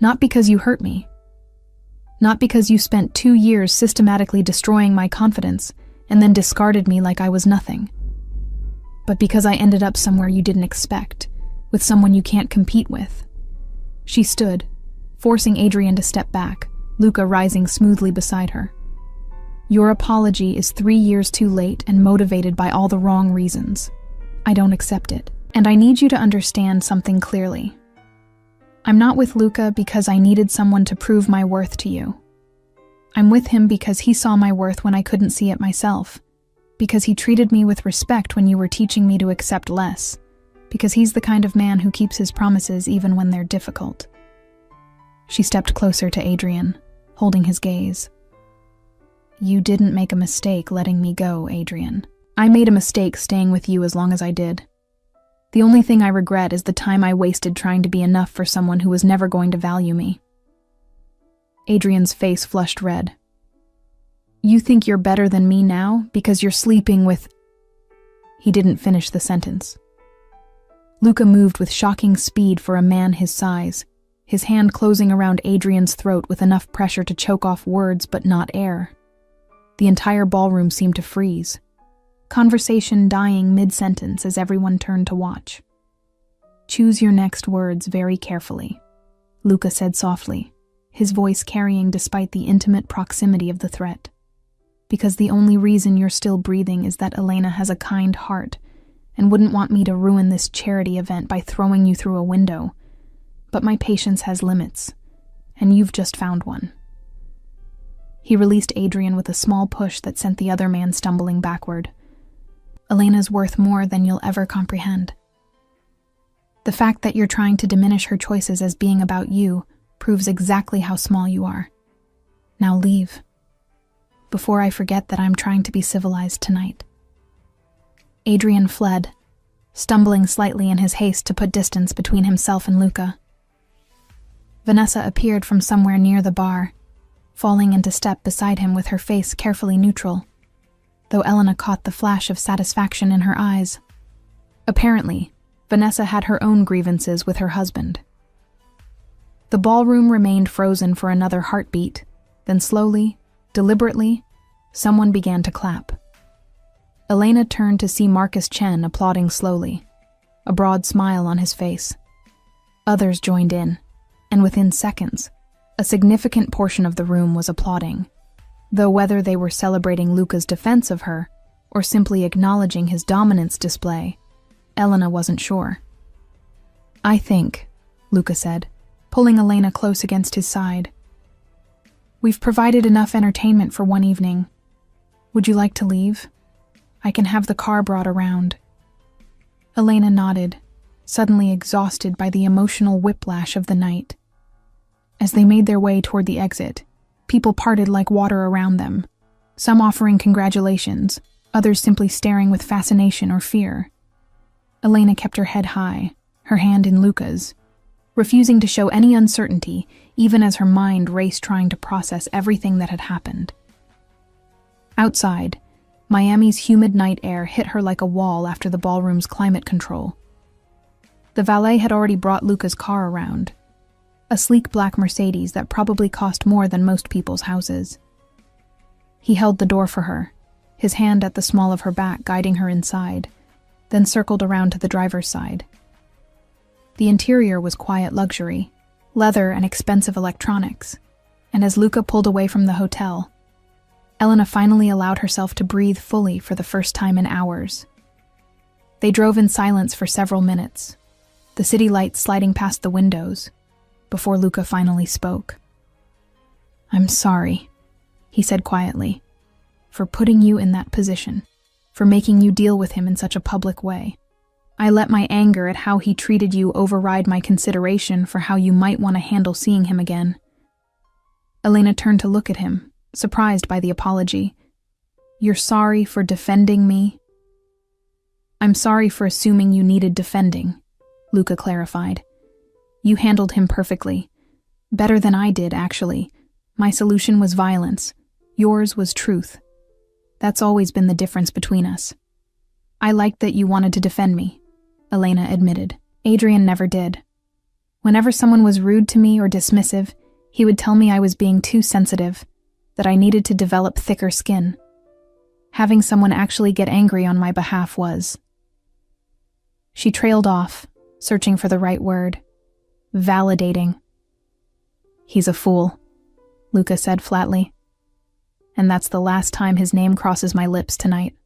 Not because you hurt me. Not because you spent 2 years systematically destroying my confidence and then discarded me like I was nothing. But because I ended up somewhere you didn't expect, with someone you can't compete with." She stood, forcing Adrian to step back, Luca rising smoothly beside her. "Your apology is 3 years too late and motivated by all the wrong reasons. I don't accept it. And I need you to understand something clearly. I'm not with Luca because I needed someone to prove my worth to you. I'm with him because he saw my worth when I couldn't see it myself, because he treated me with respect when you were teaching me to accept less, because he's the kind of man who keeps his promises even when they're difficult." She stepped closer to Adrian, holding his gaze. "You didn't make a mistake letting me go, Adrian. I made a mistake staying with you as long as I did. The only thing I regret is the time I wasted trying to be enough for someone who was never going to value me." Adrian's face flushed red. "You think you're better than me now because you're sleeping with—" He didn't finish the sentence. Luca moved with shocking speed for a man his size, his hand closing around Adrian's throat with enough pressure to choke off words but not air. The entire ballroom seemed to freeze, conversation dying mid-sentence as everyone turned to watch. "Choose your next words very carefully," Luca said softly, his voice carrying despite the intimate proximity of the threat. because the only reason you're still breathing is that Elena has a kind heart and wouldn't want me to ruin this charity event by throwing you through a window. But my patience has limits, and you've just found one." He released Adrian with a small push that sent the other man stumbling backward. "Elena's worth more than you'll ever comprehend. The fact that you're trying to diminish her choices as being about you proves exactly how small you are. Now leave, before I forget that I'm trying to be civilized tonight." Adrian fled, stumbling slightly in his haste to put distance between himself and Luca. Vanessa appeared from somewhere near the bar, falling into step beside him with her face carefully neutral, though Elena caught the flash of satisfaction in her eyes. Apparently, Vanessa had her own grievances with her husband. The ballroom remained frozen for another heartbeat, then slowly, deliberately, someone began to clap. Elena turned to see Marcus Chen applauding slowly, a broad smile on his face. Others joined in, and within seconds, a significant portion of the room was applauding, though whether they were celebrating Luca's defense of her or simply acknowledging his dominance display, Elena wasn't sure. "I think," Luca said, pulling Elena close against his side, "we've provided enough entertainment for one evening. Would you like to leave? I can have the car brought around." Elena nodded, suddenly exhausted by the emotional whiplash of the night. As they made their way toward the exit, people parted like water around them, some offering congratulations, others simply staring with fascination or fear. Elena kept her head high, her hand in Luca's, refusing to show any uncertainty, even as her mind raced trying to process everything that had happened. Outside, Miami's humid night air hit her like a wall after the ballroom's climate control. The valet had already brought Luca's car around, a sleek black Mercedes that probably cost more than most people's houses. He held the door for her, his hand at the small of her back guiding her inside, then circled around to the driver's side. The interior was quiet luxury, leather and expensive electronics, and as Luca pulled away from the hotel, Elena finally allowed herself to breathe fully for the first time in hours. They drove in silence for several minutes, the city lights sliding past the windows, before Luca finally spoke. "I'm sorry," he said quietly, "for putting you in that position, for making you deal with him in such a public way. I let my anger at how he treated you override my consideration for how you might want to handle seeing him again." Elena turned to look at him, surprised by the apology. "You're sorry for defending me?" "I'm sorry for assuming you needed defending," Luca clarified. "You handled him perfectly. Better than I did, actually. My solution was violence. Yours was truth. That's always been the difference between us." "I liked that you wanted to defend me," Elena admitted. "Adrian never did. Whenever someone was rude to me or dismissive, he would tell me I was being too sensitive, that I needed to develop thicker skin. Having someone actually get angry on my behalf was..." She trailed off, searching for the right word. "Validating." "He's a fool," Luca said flatly. "And that's the last time his name crosses my lips tonight.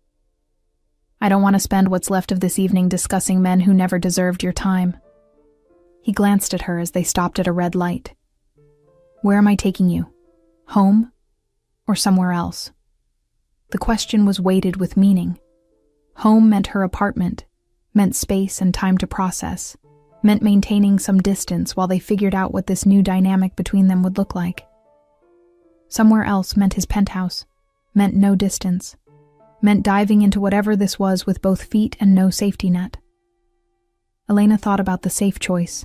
I don't want to spend what's left of this evening discussing men who never deserved your time." He glanced at her as they stopped at a red light. "Where am I taking you? Home? Or somewhere else?" The question was weighted with meaning. Home meant her apartment, meant space and time to process, meant maintaining some distance while they figured out what this new dynamic between them would look like. Somewhere else meant his penthouse, meant no distance, meant diving into whatever this was with both feet and no safety net. Elena thought about the safe choice,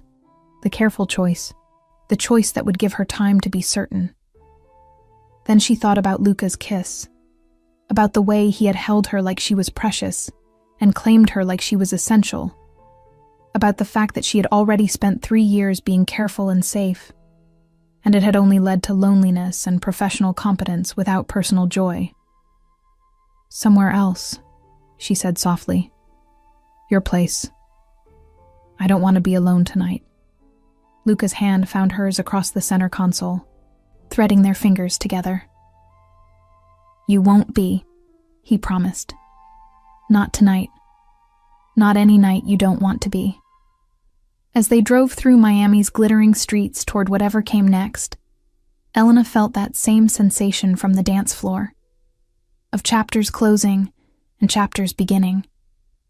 the careful choice, the choice that would give her time to be certain. Then she thought about Luca's kiss, about the way he had held her like she was precious and claimed her like she was essential, about the fact that she had already spent 3 years being careful and safe, and it had only led to loneliness and professional competence without personal joy. "Somewhere else," she said softly. "Your place. I don't want to be alone tonight." Luca's hand found hers across the center console, threading their fingers together. "You won't be," he promised. "Not tonight. Not any night you don't want to be." As they drove through Miami's glittering streets toward whatever came next, Elena felt that same sensation from the dance floor, of chapters closing and chapters beginning,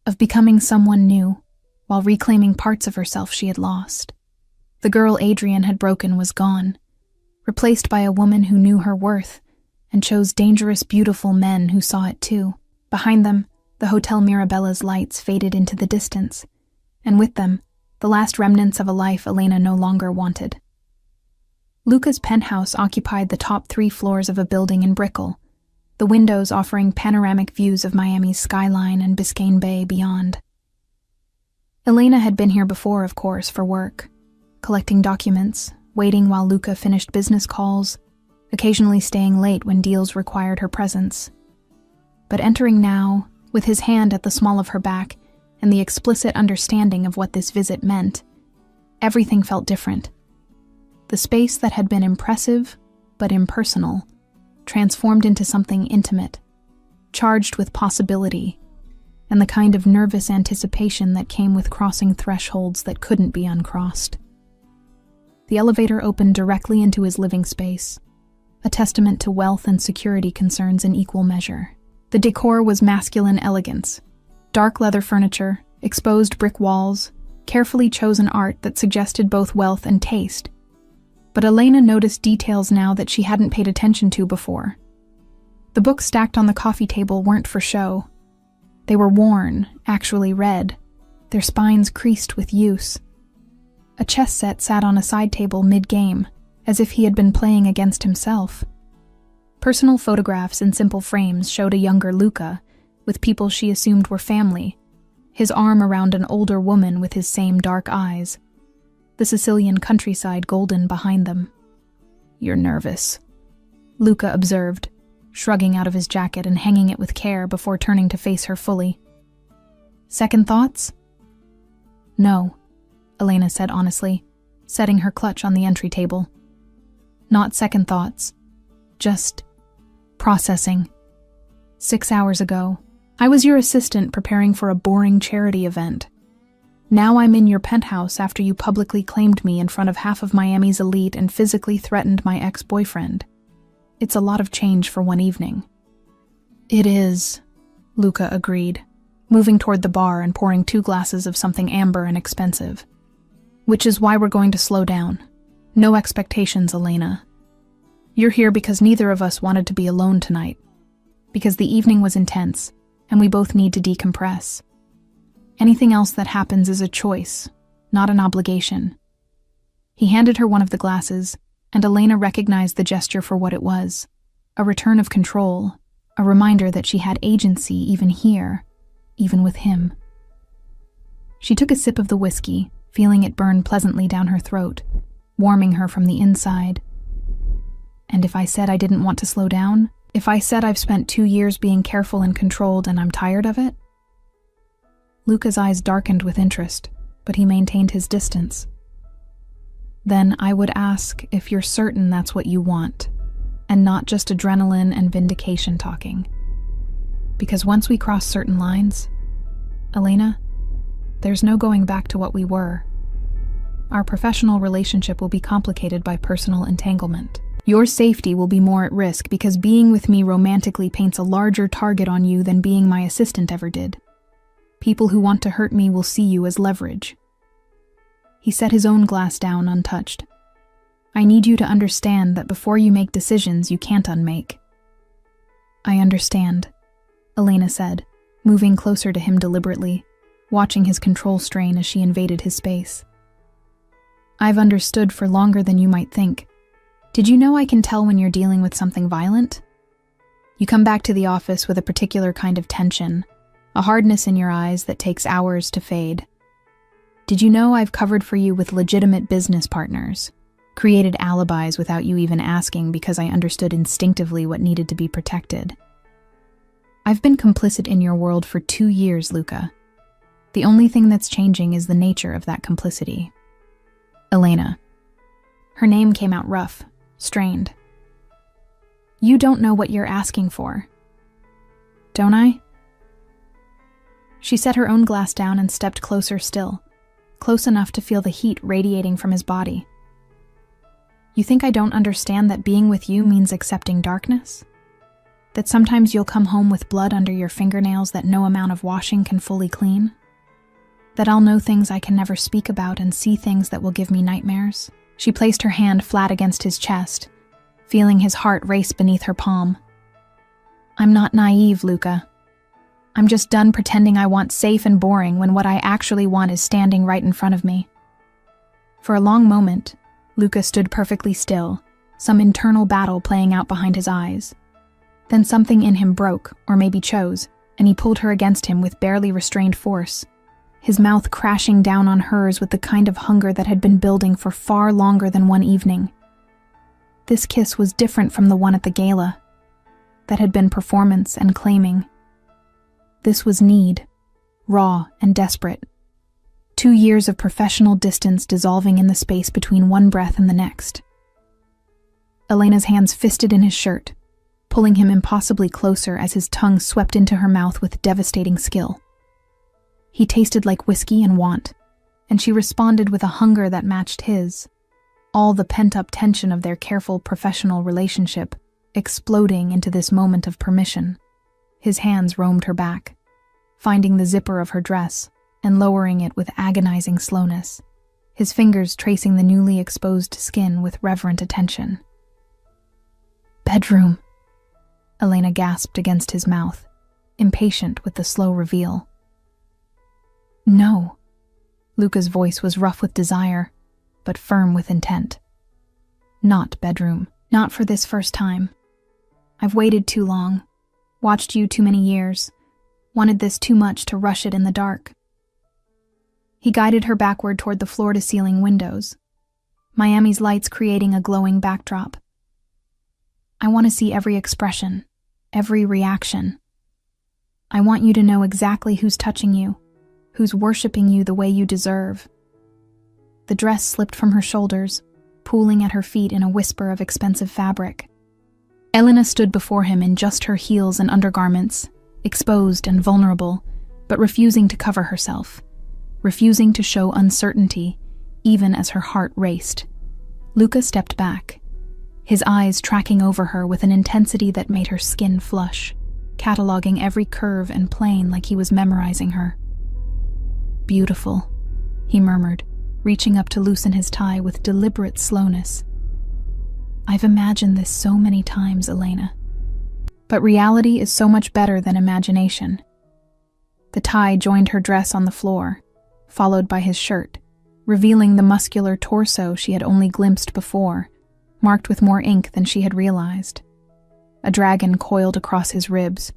of becoming someone new while reclaiming parts of herself she had lost. The girl Adrian had broken was gone, replaced by a woman who knew her worth and chose dangerous, beautiful men who saw it too. Behind them, the Hotel Mirabella's lights faded into the distance, and with them, the last remnants of a life Elena no longer wanted. Luca's penthouse occupied the top 3 floors of a building in Brickell, the windows offering panoramic views of Miami's skyline and Biscayne Bay beyond. Elena had been here before, of course, for work, collecting documents, waiting while Luca finished business calls, occasionally staying late when deals required her presence. But entering now, with his hand at the small of her back and the explicit understanding of what this visit meant, everything felt different. The space that had been impressive but impersonal transformed into something intimate, charged with possibility, and the kind of nervous anticipation that came with crossing thresholds that couldn't be uncrossed. The elevator opened directly into his living space, a testament to wealth and security concerns in equal measure. The decor was masculine elegance: dark leather furniture, exposed brick walls, carefully chosen art that suggested both wealth and taste. But Elena noticed details now that she hadn't paid attention to before. The books stacked on the coffee table weren't for show. They were worn, actually read, their spines creased with use. A chess set sat on a side table mid-game, as if he had been playing against himself. Personal photographs in simple frames showed a younger Luca, with people she assumed were family, his arm around an older woman with his same dark eyes, the Sicilian countryside golden behind them. "You're nervous," Luca observed, shrugging out of his jacket and hanging it with care before turning to face her fully. "Second thoughts?" "No," Elena said honestly, setting her clutch on the entry table. "Not second thoughts. Just processing. 6 hours ago, I was your assistant preparing for a boring charity event. Now I'm in your penthouse after you publicly claimed me in front of half of Miami's elite and physically threatened my ex-boyfriend. It's a lot of change for one evening." "It is," Luca agreed, moving toward the bar and pouring 2 glasses of something amber and expensive. "Which is why we're going to slow down. No expectations, Elena. You're here because neither of us wanted to be alone tonight, because the evening was intense, and we both need to decompress. Anything else that happens is a choice, not an obligation." He handed her one of the glasses, and Elena recognized the gesture for what it was, a return of control, a reminder that she had agency even here, even with him. She took a sip of the whiskey, feeling it burn pleasantly down her throat, warming her from the inside. "And if I said I didn't want to slow down? If I said I've spent 2 years being careful and controlled and I'm tired of it?" Luca's eyes darkened with interest, but he maintained his distance. "Then I would ask if you're certain that's what you want, and not just adrenaline and vindication talking. Because once we cross certain lines, Elena, there's no going back to what we were. Our professional relationship will be complicated by personal entanglement. Your safety will be more at risk because being with me romantically paints a larger target on you than being my assistant ever did. People who want to hurt me will see you as leverage." He set his own glass down untouched. "I need you to understand that before you make decisions you can't unmake." "I understand," Elena said, moving closer to him deliberately, watching his control strain as she invaded his space. "I've understood for longer than you might think. Did you know I can tell when you're dealing with something violent? You come back to the office with a particular kind of tension, a hardness in your eyes that takes hours to fade. Did you know I've covered for you with legitimate business partners, created alibis without you even asking because I understood instinctively what needed to be protected? I've been complicit in your world for 2 years, Luca. The only thing that's changing is the nature of that complicity." "Elena." Her name came out rough, strained. You don't know what you're asking for. Don't I? She set her own glass down and stepped closer still, close enough to feel the heat radiating from his body. You think I don't understand that being with you means accepting darkness? That sometimes you'll come home with blood under your fingernails that no amount of washing can fully clean? That I'll know things I can never speak about and see things that will give me nightmares? She placed her hand flat against his chest, feeling his heart race beneath her palm. I'm not naive, Luca. I'm just done pretending I want safe and boring when what I actually want is standing right in front of me. For a long moment, Luca stood perfectly still, some internal battle playing out behind his eyes. Then something in him broke, or maybe chose, and he pulled her against him with barely restrained force, his mouth crashing down on hers with the kind of hunger that had been building for far longer than one evening. This kiss was different from the one at the gala, that had been performance and claiming. This was need, raw and desperate. 2 years of professional distance dissolving in the space between one breath and the next. Elena's hands fisted in his shirt, pulling him impossibly closer as his tongue swept into her mouth with devastating skill. He tasted like whiskey and want, and she responded with a hunger that matched his, all the pent-up tension of their careful professional relationship exploding into this moment of permission. His hands roamed her back, finding the zipper of her dress and lowering it with agonizing slowness, his fingers tracing the newly exposed skin with reverent attention. Bedroom, Elena gasped against his mouth, impatient with the slow reveal. No. Luca's voice was rough with desire, but firm with intent. Not bedroom, not for this first time. I've waited too long, watched you too many years, wanted this too much to rush it in the dark. He guided her backward toward the floor-to-ceiling windows, Miami's lights creating a glowing backdrop. I want to see every expression, every reaction. I want you to know exactly who's touching you, who's worshiping you the way you deserve. The dress slipped from her shoulders, pooling at her feet in a whisper of expensive fabric. Elena stood before him in just her heels and undergarments, exposed and vulnerable, but refusing to cover herself, refusing to show uncertainty, even as her heart raced. Luca stepped back, his eyes tracking over her with an intensity that made her skin flush, cataloging every curve and plane like he was memorizing her. Beautiful, he murmured, reaching up to loosen his tie with deliberate slowness. I've imagined this so many times, Elena. But reality is so much better than imagination. The tie joined her dress on the floor, followed by his shirt, revealing the muscular torso she had only glimpsed before, marked with more ink than she had realized. A dragon coiled across his ribs,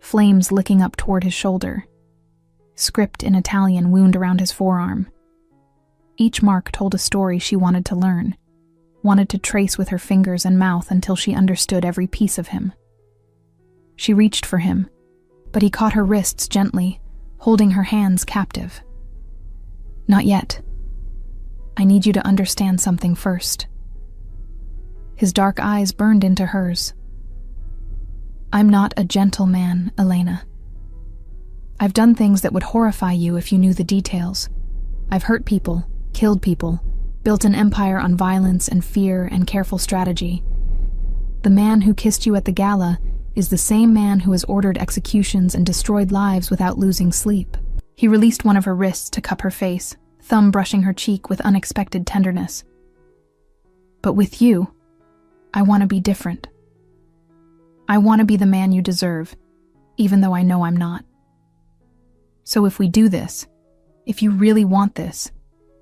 flames licking up toward his shoulder. Script in Italian wound around his forearm. Each mark told a story she wanted to learn, wanted to trace with her fingers and mouth until she understood every piece of him. She reached for him, but he caught her wrists gently, holding her hands captive. Not yet. I need you to understand something first. His dark eyes burned into hers. I'm not a gentleman, Elena. I've done things that would horrify you if you knew the details. I've hurt people, killed people, built an empire on violence and fear and careful strategy. The man who kissed you at the gala is the same man who has ordered executions and destroyed lives without losing sleep. He released one of her wrists to cup her face, thumb brushing her cheek with unexpected tenderness. But with you, I want to be different. I want to be the man you deserve, even though I know I'm not. So if we do this, if you really want this,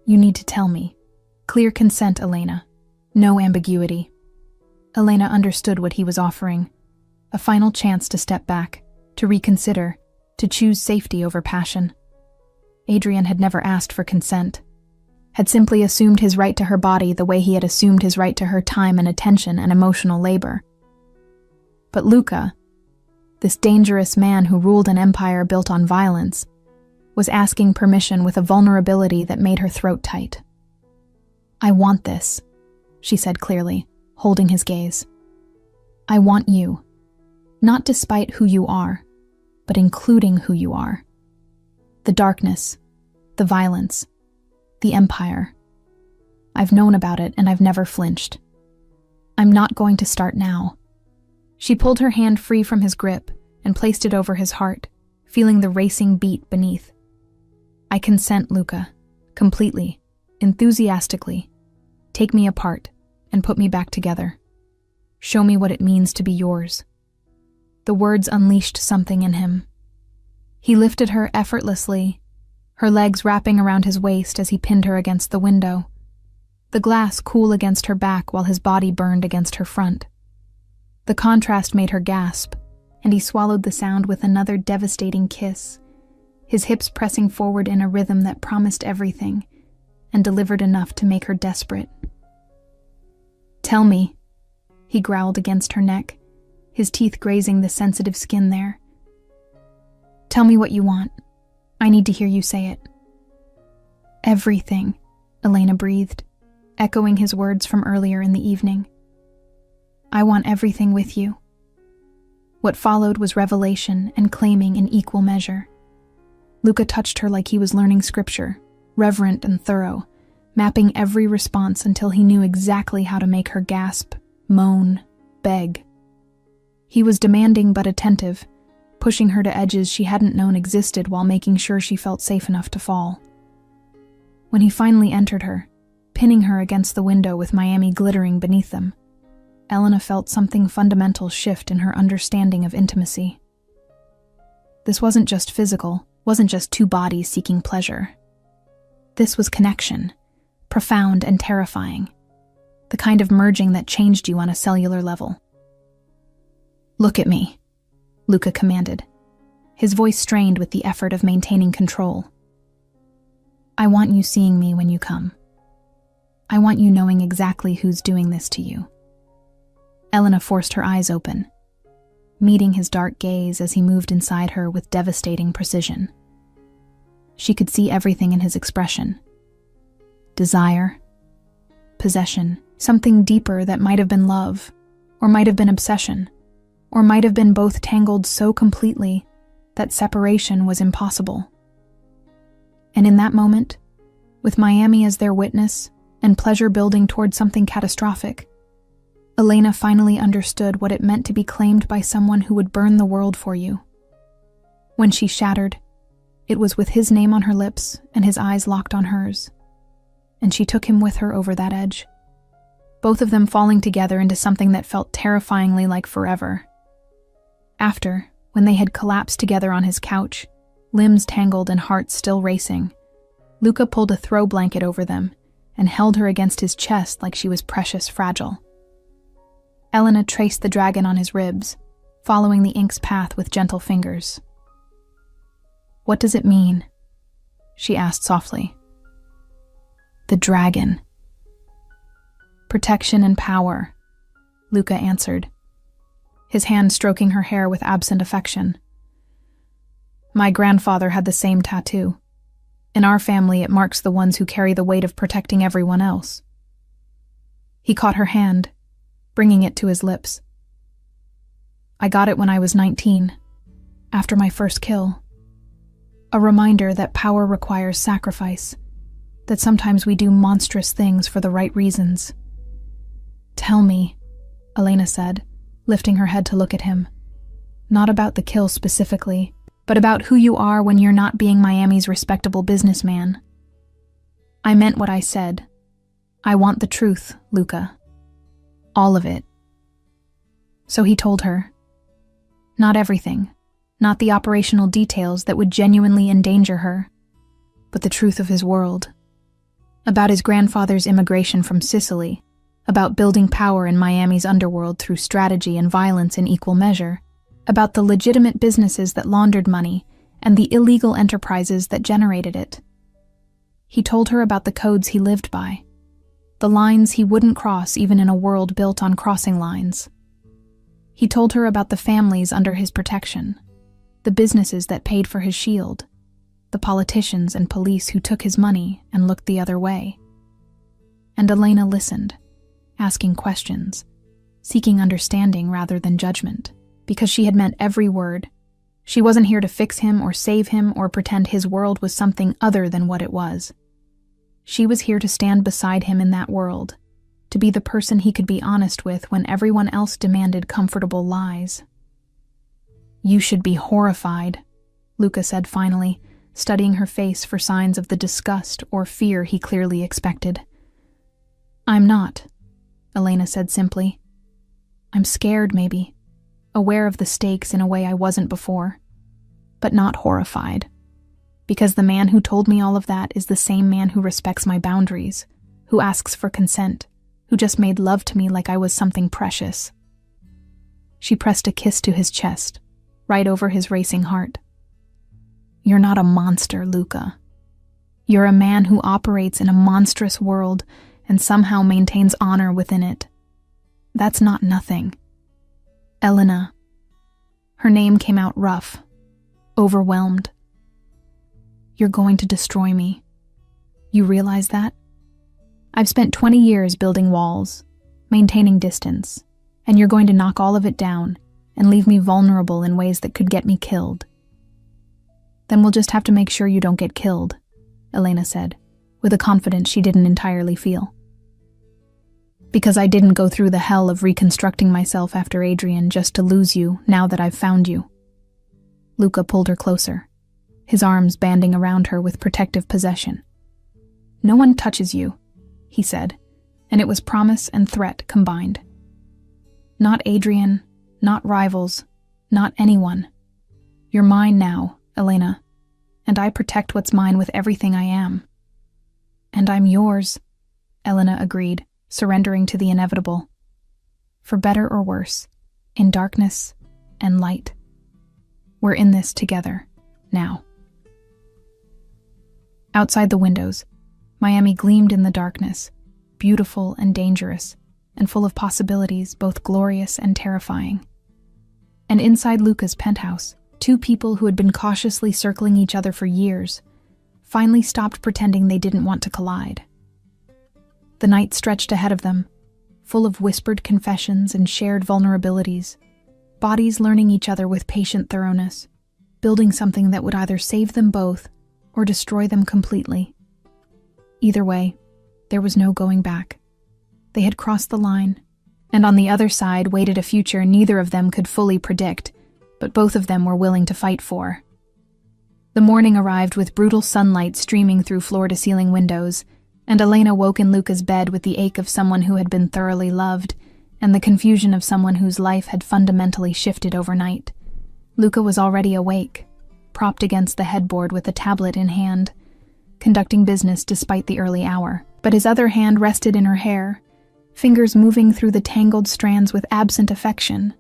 you need to tell me. Clear consent, Elena. No ambiguity. Elena understood what he was offering. A final chance to step back, to reconsider, to choose safety over passion. Adrian had never asked for consent, had simply assumed his right to her body the way he had assumed his right to her time and attention and emotional labor. But Luca, this dangerous man who ruled an empire built on violence, was asking permission with a vulnerability that made her throat tight. I want this, she said clearly, holding his gaze. I want you, not despite who you are, but including who you are. The darkness, the violence, the empire. I've known about it and I've never flinched. I'm not going to start now." She pulled her hand free from his grip and placed it over his heart, feeling the racing beat beneath. "I consent, Luca, completely, enthusiastically. Take me apart and put me back together. Show me what it means to be yours." The words unleashed something in him. He lifted her effortlessly, her legs wrapping around his waist as he pinned her against the window, the glass cool against her back while his body burned against her front. The contrast made her gasp, and he swallowed the sound with another devastating kiss, his hips pressing forward in a rhythm that promised everything and delivered enough to make her desperate. "Tell me," he growled against her neck, his teeth grazing the sensitive skin there. "Tell me what you want. I need to hear you say it." "Everything," Elena breathed, echoing his words from earlier in the evening. "I want everything with you." What followed was revelation and claiming in equal measure. Luca touched her like he was learning scripture, reverent and thorough, mapping every response until he knew exactly how to make her gasp, moan, beg. He was demanding but attentive, pushing her to edges she hadn't known existed while making sure she felt safe enough to fall. When he finally entered her, pinning her against the window with Miami glittering beneath them, Elena felt something fundamental shift in her understanding of intimacy. This wasn't just physical, wasn't just two bodies seeking pleasure. This was connection, profound and terrifying, the kind of merging that changed you on a cellular level. "Look at me," Luca commanded, his voice strained with the effort of maintaining control. "I want you seeing me when you come. I want you knowing exactly who's doing this to you." Elena forced her eyes open, meeting his dark gaze as he moved inside her with devastating precision. She could see everything in his expression. Desire, possession, something deeper that might have been love, or might have been obsession, or might have been both tangled so completely that separation was impossible. And in that moment, with Miami as their witness and pleasure building toward something catastrophic, Elena finally understood what it meant to be claimed by someone who would burn the world for you. When she shattered, it was with his name on her lips and his eyes locked on hers, and she took him with her over that edge, both of them falling together into something that felt terrifyingly like forever. After, when they had collapsed together on his couch, limbs tangled and hearts still racing, Luca pulled a throw blanket over them and held her against his chest like she was precious fragile. Elena traced the dragon on his ribs, following the ink's path with gentle fingers. "What does it mean?" she asked softly. "The dragon." "Protection and power," Luca answered, his hand stroking her hair with absent affection. "My grandfather had the same tattoo. In our family, it marks the ones who carry the weight of protecting everyone else." He caught her hand, bringing it to his lips. "I got it when I was 19, after my first kill. A reminder that power requires sacrifice, that sometimes we do monstrous things for the right reasons." "Tell me," Elena said, lifting her head to look at him. "Not about the kill specifically, but about who you are when you're not being Miami's respectable businessman." "I meant what I said. I want the truth, Luca. All of it." So he told her. Not everything, not the operational details that would genuinely endanger her, but the truth of his world. About his grandfather's immigration from Sicily, about building power in Miami's underworld through strategy and violence in equal measure, about the legitimate businesses that laundered money and the illegal enterprises that generated it. He told her about the codes he lived by, the lines he wouldn't cross even in a world built on crossing lines. He told her about the families under his protection, the businesses that paid for his shield, the politicians and police who took his money and looked the other way. And Elena listened, asking questions, seeking understanding rather than judgment, because she had meant every word. She wasn't here to fix him or save him or pretend his world was something other than what it was. She was here to stand beside him in that world, to be the person he could be honest with when everyone else demanded comfortable lies. "You should be horrified," Luca said finally, studying her face for signs of the disgust or fear he clearly expected. "I'm not," Elena said simply. "I'm scared, maybe, aware of the stakes in a way I wasn't before, but not horrified. Because the man who told me all of that is the same man who respects my boundaries, who asks for consent, who just made love to me like I was something precious." She pressed a kiss to his chest, right over his racing heart. "You're not a monster, Luca. You're a man who operates in a monstrous world and somehow maintains honor within it. That's not nothing. Elena." Her name came out rough, overwhelmed. "You're going to destroy me. You realize that? I've spent 20 years building walls, maintaining distance, and you're going to knock all of it down and leave me vulnerable in ways that could get me killed." "Then we'll just have to make sure you don't get killed," Elena said, with a confidence she didn't entirely feel. "Because I didn't go through the hell of reconstructing myself after Adrian just to lose you now that I've found you." Luca pulled her closer, his arms banding around her with protective possession. "No one touches you," he said, and it was promise and threat combined. "Not Adrian, not rivals, not anyone. You're mine now, Elena, and I protect what's mine with everything I am." "And I'm yours," Elena agreed, surrendering to the inevitable. "For better or worse, in darkness and light. We're in this together, now." Outside the windows, Miami gleamed in the darkness, beautiful and dangerous, and full of possibilities, both glorious and terrifying. And inside Luca's penthouse, two people who had been cautiously circling each other for years finally stopped pretending they didn't want to collide. The night stretched ahead of them, full of whispered confessions and shared vulnerabilities, bodies learning each other with patient thoroughness, building something that would either save them both or destroy them completely. Either way, there was no going back. They had crossed the line, and on the other side waited a future neither of them could fully predict, but both of them were willing to fight for. The morning arrived with brutal sunlight streaming through floor-to-ceiling windows, and Elena woke in Luca's bed with the ache of someone who had been thoroughly loved, and the confusion of someone whose life had fundamentally shifted overnight. Luca was already awake, propped against the headboard with a tablet in hand, conducting business despite the early hour, but his other hand rested in her hair, fingers moving through the tangled strands with absent affection,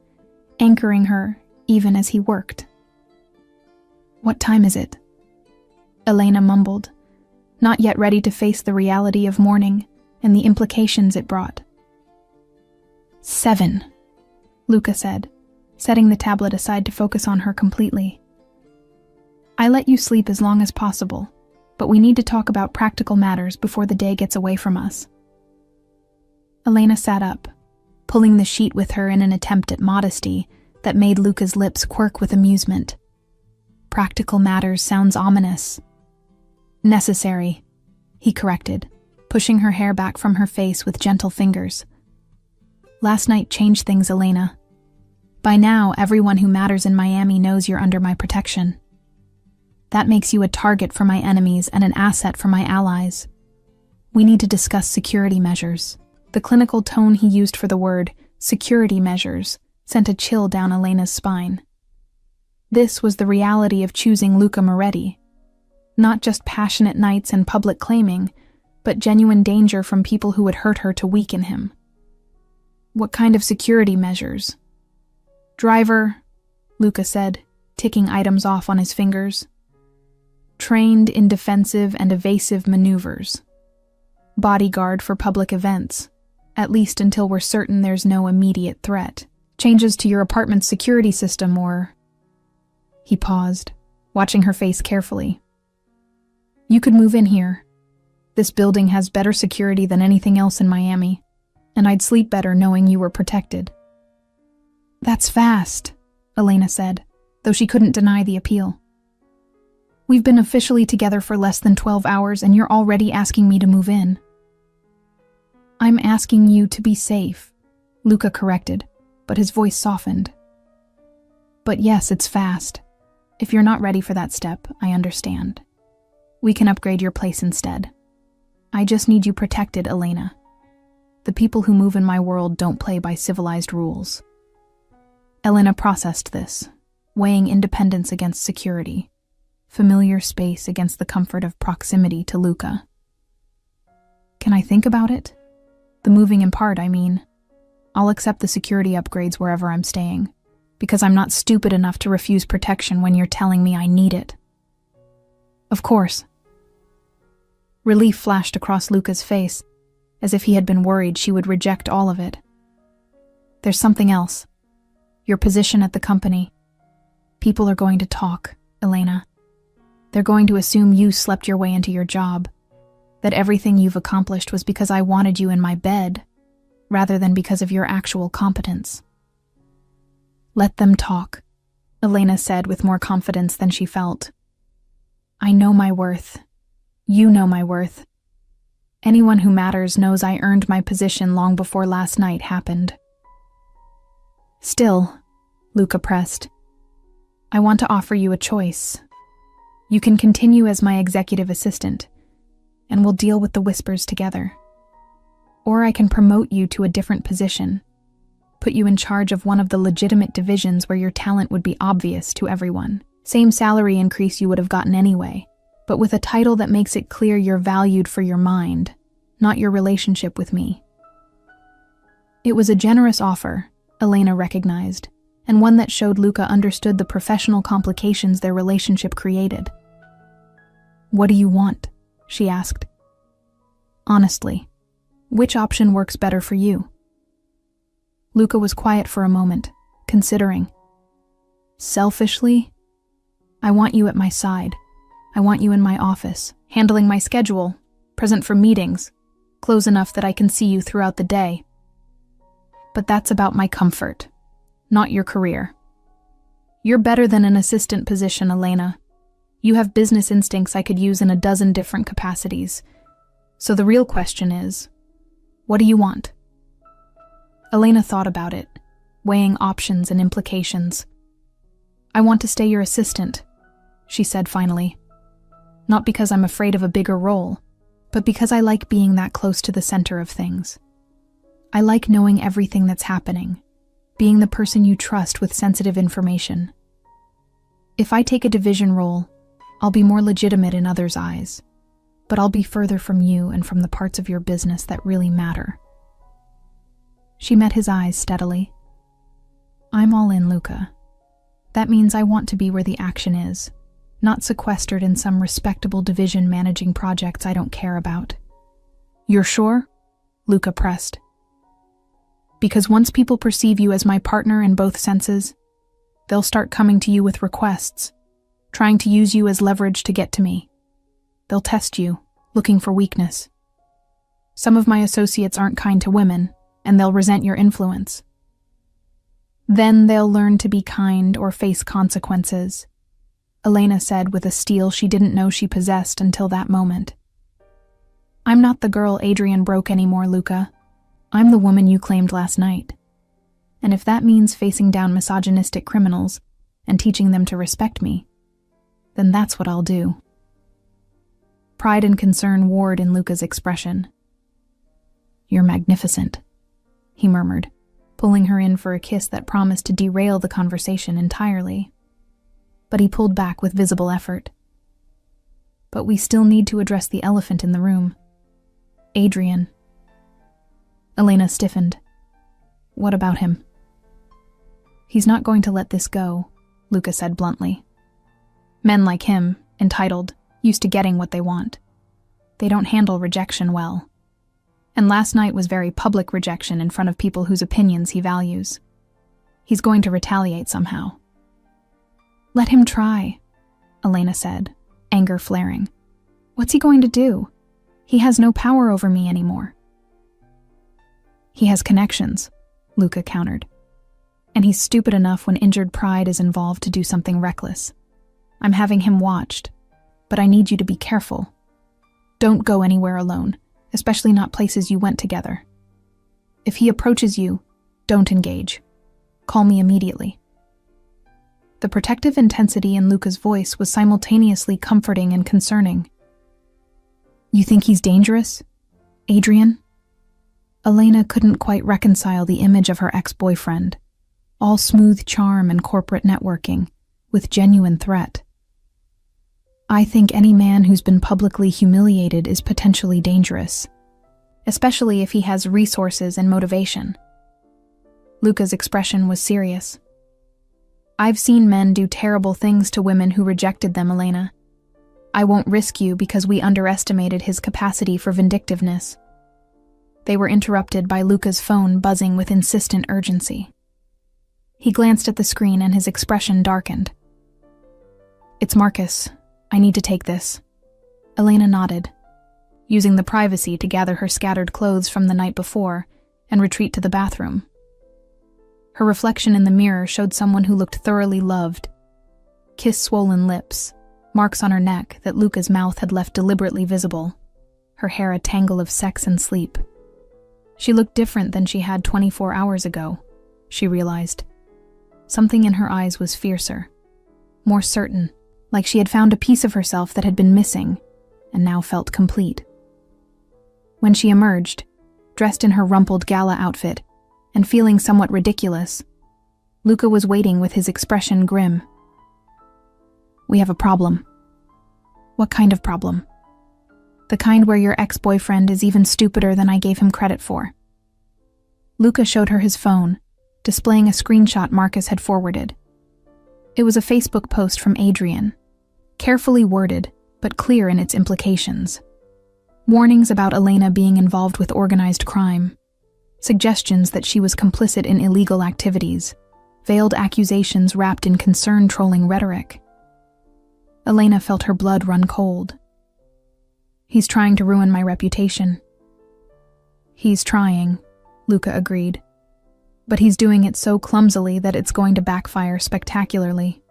anchoring her even as he worked. "What time is it?" Elena mumbled, not yet ready to face the reality of morning and the implications it brought. 7, Luca said, setting the tablet aside to focus on her completely. "I let you sleep as long as possible, but we need to talk about practical matters before the day gets away from us." Elena sat up, pulling the sheet with her in an attempt at modesty that made Luca's lips quirk with amusement. "Practical matters sounds ominous." "Necessary," he corrected, pushing her hair back from her face with gentle fingers. "Last night changed things, Elena. By now, everyone who matters in Miami knows you're under my protection. That makes you a target for my enemies and an asset for my allies. We need to discuss security measures." The clinical tone he used for the word security measures sent a chill down Elena's spine. This was the reality of choosing Luca Moretti. Not just passionate nights and public claiming, but genuine danger from people who would hurt her to weaken him. "What kind of security measures?" "Driver," Luca said, ticking items off on his fingers. "Trained in defensive and evasive maneuvers. Bodyguard for public events, at least until we're certain there's no immediate threat. Changes to your apartment's security system or..." He paused, watching her face carefully. "You could move in here. This building has better security than anything else in Miami, and I'd sleep better knowing you were protected." That's fast, Elena said, though she couldn't deny the appeal. We've been officially together for less than 12 hours and you're already asking me to move in. I'm asking you to be safe, Luca corrected, but his voice softened. But yes, it's fast. If you're not ready for that step, I understand. We can upgrade your place instead. I just need you protected, Elena. The people who move in my world don't play by civilized rules. Elena processed this, weighing independence against security, familiar space against the comfort of proximity to Luca. Can I think about it? The moving in part, I mean. I'll accept the security upgrades wherever I'm staying, because I'm not stupid enough to refuse protection when you're telling me I need it. Of course. Relief flashed across Luca's face, as if he had been worried she would reject all of it. There's something else. Your position at the company. People are going to talk, Elena. They're going to assume you slept your way into your job, that everything you've accomplished was because I wanted you in my bed, rather than because of your actual competence. Let them talk, Elena said with more confidence than she felt. I know my worth. You know my worth. Anyone who matters knows I earned my position long before last night happened. Still, Luca pressed, I want to offer you a choice. You can continue as my executive assistant, and we'll deal with the whispers together. Or I can promote you to a different position, put you in charge of one of the legitimate divisions where your talent would be obvious to everyone. Same salary increase you would have gotten anyway, but with a title that makes it clear you're valued for your mind, not your relationship with me. It was a generous offer, Elena recognized, and one that showed Luca understood the professional complications their relationship created. What do you want? She asked. Honestly, which option works better for you? Luca was quiet for a moment, considering. Selfishly, I want you at my side. I want you in my office, handling my schedule, present for meetings, close enough that I can see you throughout the day. But that's about my comfort, not your career. You're better than an assistant position, Elena. You have business instincts I could use in a dozen different capacities. So the real question is, what do you want? Elena thought about it, weighing options and implications. I want to stay your assistant, she said finally. Not because I'm afraid of a bigger role, but because I like being that close to the center of things. I like knowing everything that's happening, being the person you trust with sensitive information. If I take a division role, I'll be more legitimate in others' eyes, but I'll be further from you and from the parts of your business that really matter. She met his eyes steadily. I'm all in, Luca. That means I want to be where the action is, not sequestered in some respectable division managing projects I don't care about. You're sure? Luca pressed. Because once people perceive you as my partner in both senses, they'll start coming to you with requests, trying to use you as leverage to get to me. They'll test you, looking for weakness. Some of my associates aren't kind to women, and they'll resent your influence. Then they'll learn to be kind or face consequences, Elena said with a steel she didn't know she possessed until that moment. I'm not the girl Adrian broke anymore, Luca. I'm the woman you claimed last night. And if that means facing down misogynistic criminals and teaching them to respect me, then that's what I'll do. Pride and concern warred in Luca's expression. You're magnificent, he murmured, pulling her in for a kiss that promised to derail the conversation entirely. But he pulled back with visible effort. But we still need to address the elephant in the room. Adrian. Elena stiffened. What about him? He's not going to let this go, Luca said bluntly. Men like him, entitled, used to getting what they want. They don't handle rejection well. And last night was very public rejection in front of people whose opinions he values. He's going to retaliate somehow. Let him try, Elena said, anger flaring. What's he going to do? He has no power over me anymore. He has connections, Luca countered. And he's stupid enough when injured pride is involved to do something reckless. I'm having him watched, but I need you to be careful. Don't go anywhere alone, especially not places you went together. If he approaches you, don't engage. Call me immediately." The protective intensity in Luca's voice was simultaneously comforting and concerning. "You think he's dangerous, Adrian?" Elena couldn't quite reconcile the image of her ex-boyfriend, all smooth charm and corporate networking, with genuine threat. "I think any man who's been publicly humiliated is potentially dangerous, especially if he has resources and motivation." Luca's expression was serious. "I've seen men do terrible things to women who rejected them, Elena. I won't risk you because we underestimated his capacity for vindictiveness." They were interrupted by Luca's phone buzzing with insistent urgency. He glanced at the screen and his expression darkened. "It's Marcus. I need to take this." Elena nodded, using the privacy to gather her scattered clothes from the night before and retreat to the bathroom. Her reflection in the mirror showed someone who looked thoroughly loved. Kiss-swollen lips, marks on her neck that Luca's mouth had left deliberately visible, her hair a tangle of sex and sleep. She looked different than she had 24 hours ago, she realized. Something in her eyes was fiercer, more certain, like she had found a piece of herself that had been missing and now felt complete. When she emerged, dressed in her rumpled gala outfit and feeling somewhat ridiculous, Luca was waiting with his expression grim. "We have a problem." "What kind of problem?" "The kind where your ex-boyfriend is even stupider than I gave him credit for." Luca showed her his phone, displaying a screenshot Marcus had forwarded. It was a Facebook post from Adrian, carefully worded but clear in its implications. Warnings about Elena being involved with organized crime, suggestions that she was complicit in illegal activities, veiled accusations wrapped in concern-trolling rhetoric. Elena felt her blood run cold. "He's trying to ruin my reputation." "He's trying," Luca agreed. "But he's doing it so clumsily that it's going to backfire spectacularly.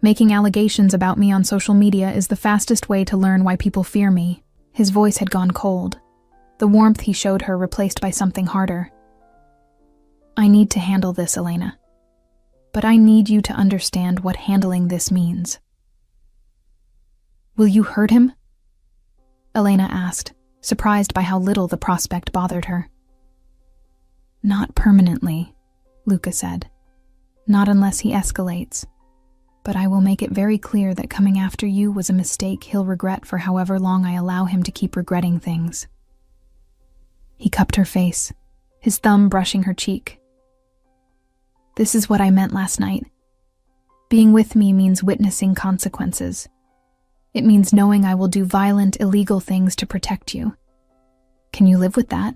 Making allegations about me on social media is the fastest way to learn why people fear me." His voice had gone cold, the warmth he showed her replaced by something harder. "I need to handle this, Elena. But I need you to understand what handling this means." "Will you hurt him?" Elena asked, surprised by how little the prospect bothered her. "Not permanently," Luca said. "Not unless he escalates. But I will make it very clear that coming after you was a mistake he'll regret for however long I allow him to keep regretting things." He cupped her face, his thumb brushing her cheek. "This is what I meant last night. Being with me means witnessing consequences. It means knowing I will do violent, illegal things to protect you. Can you live with that?"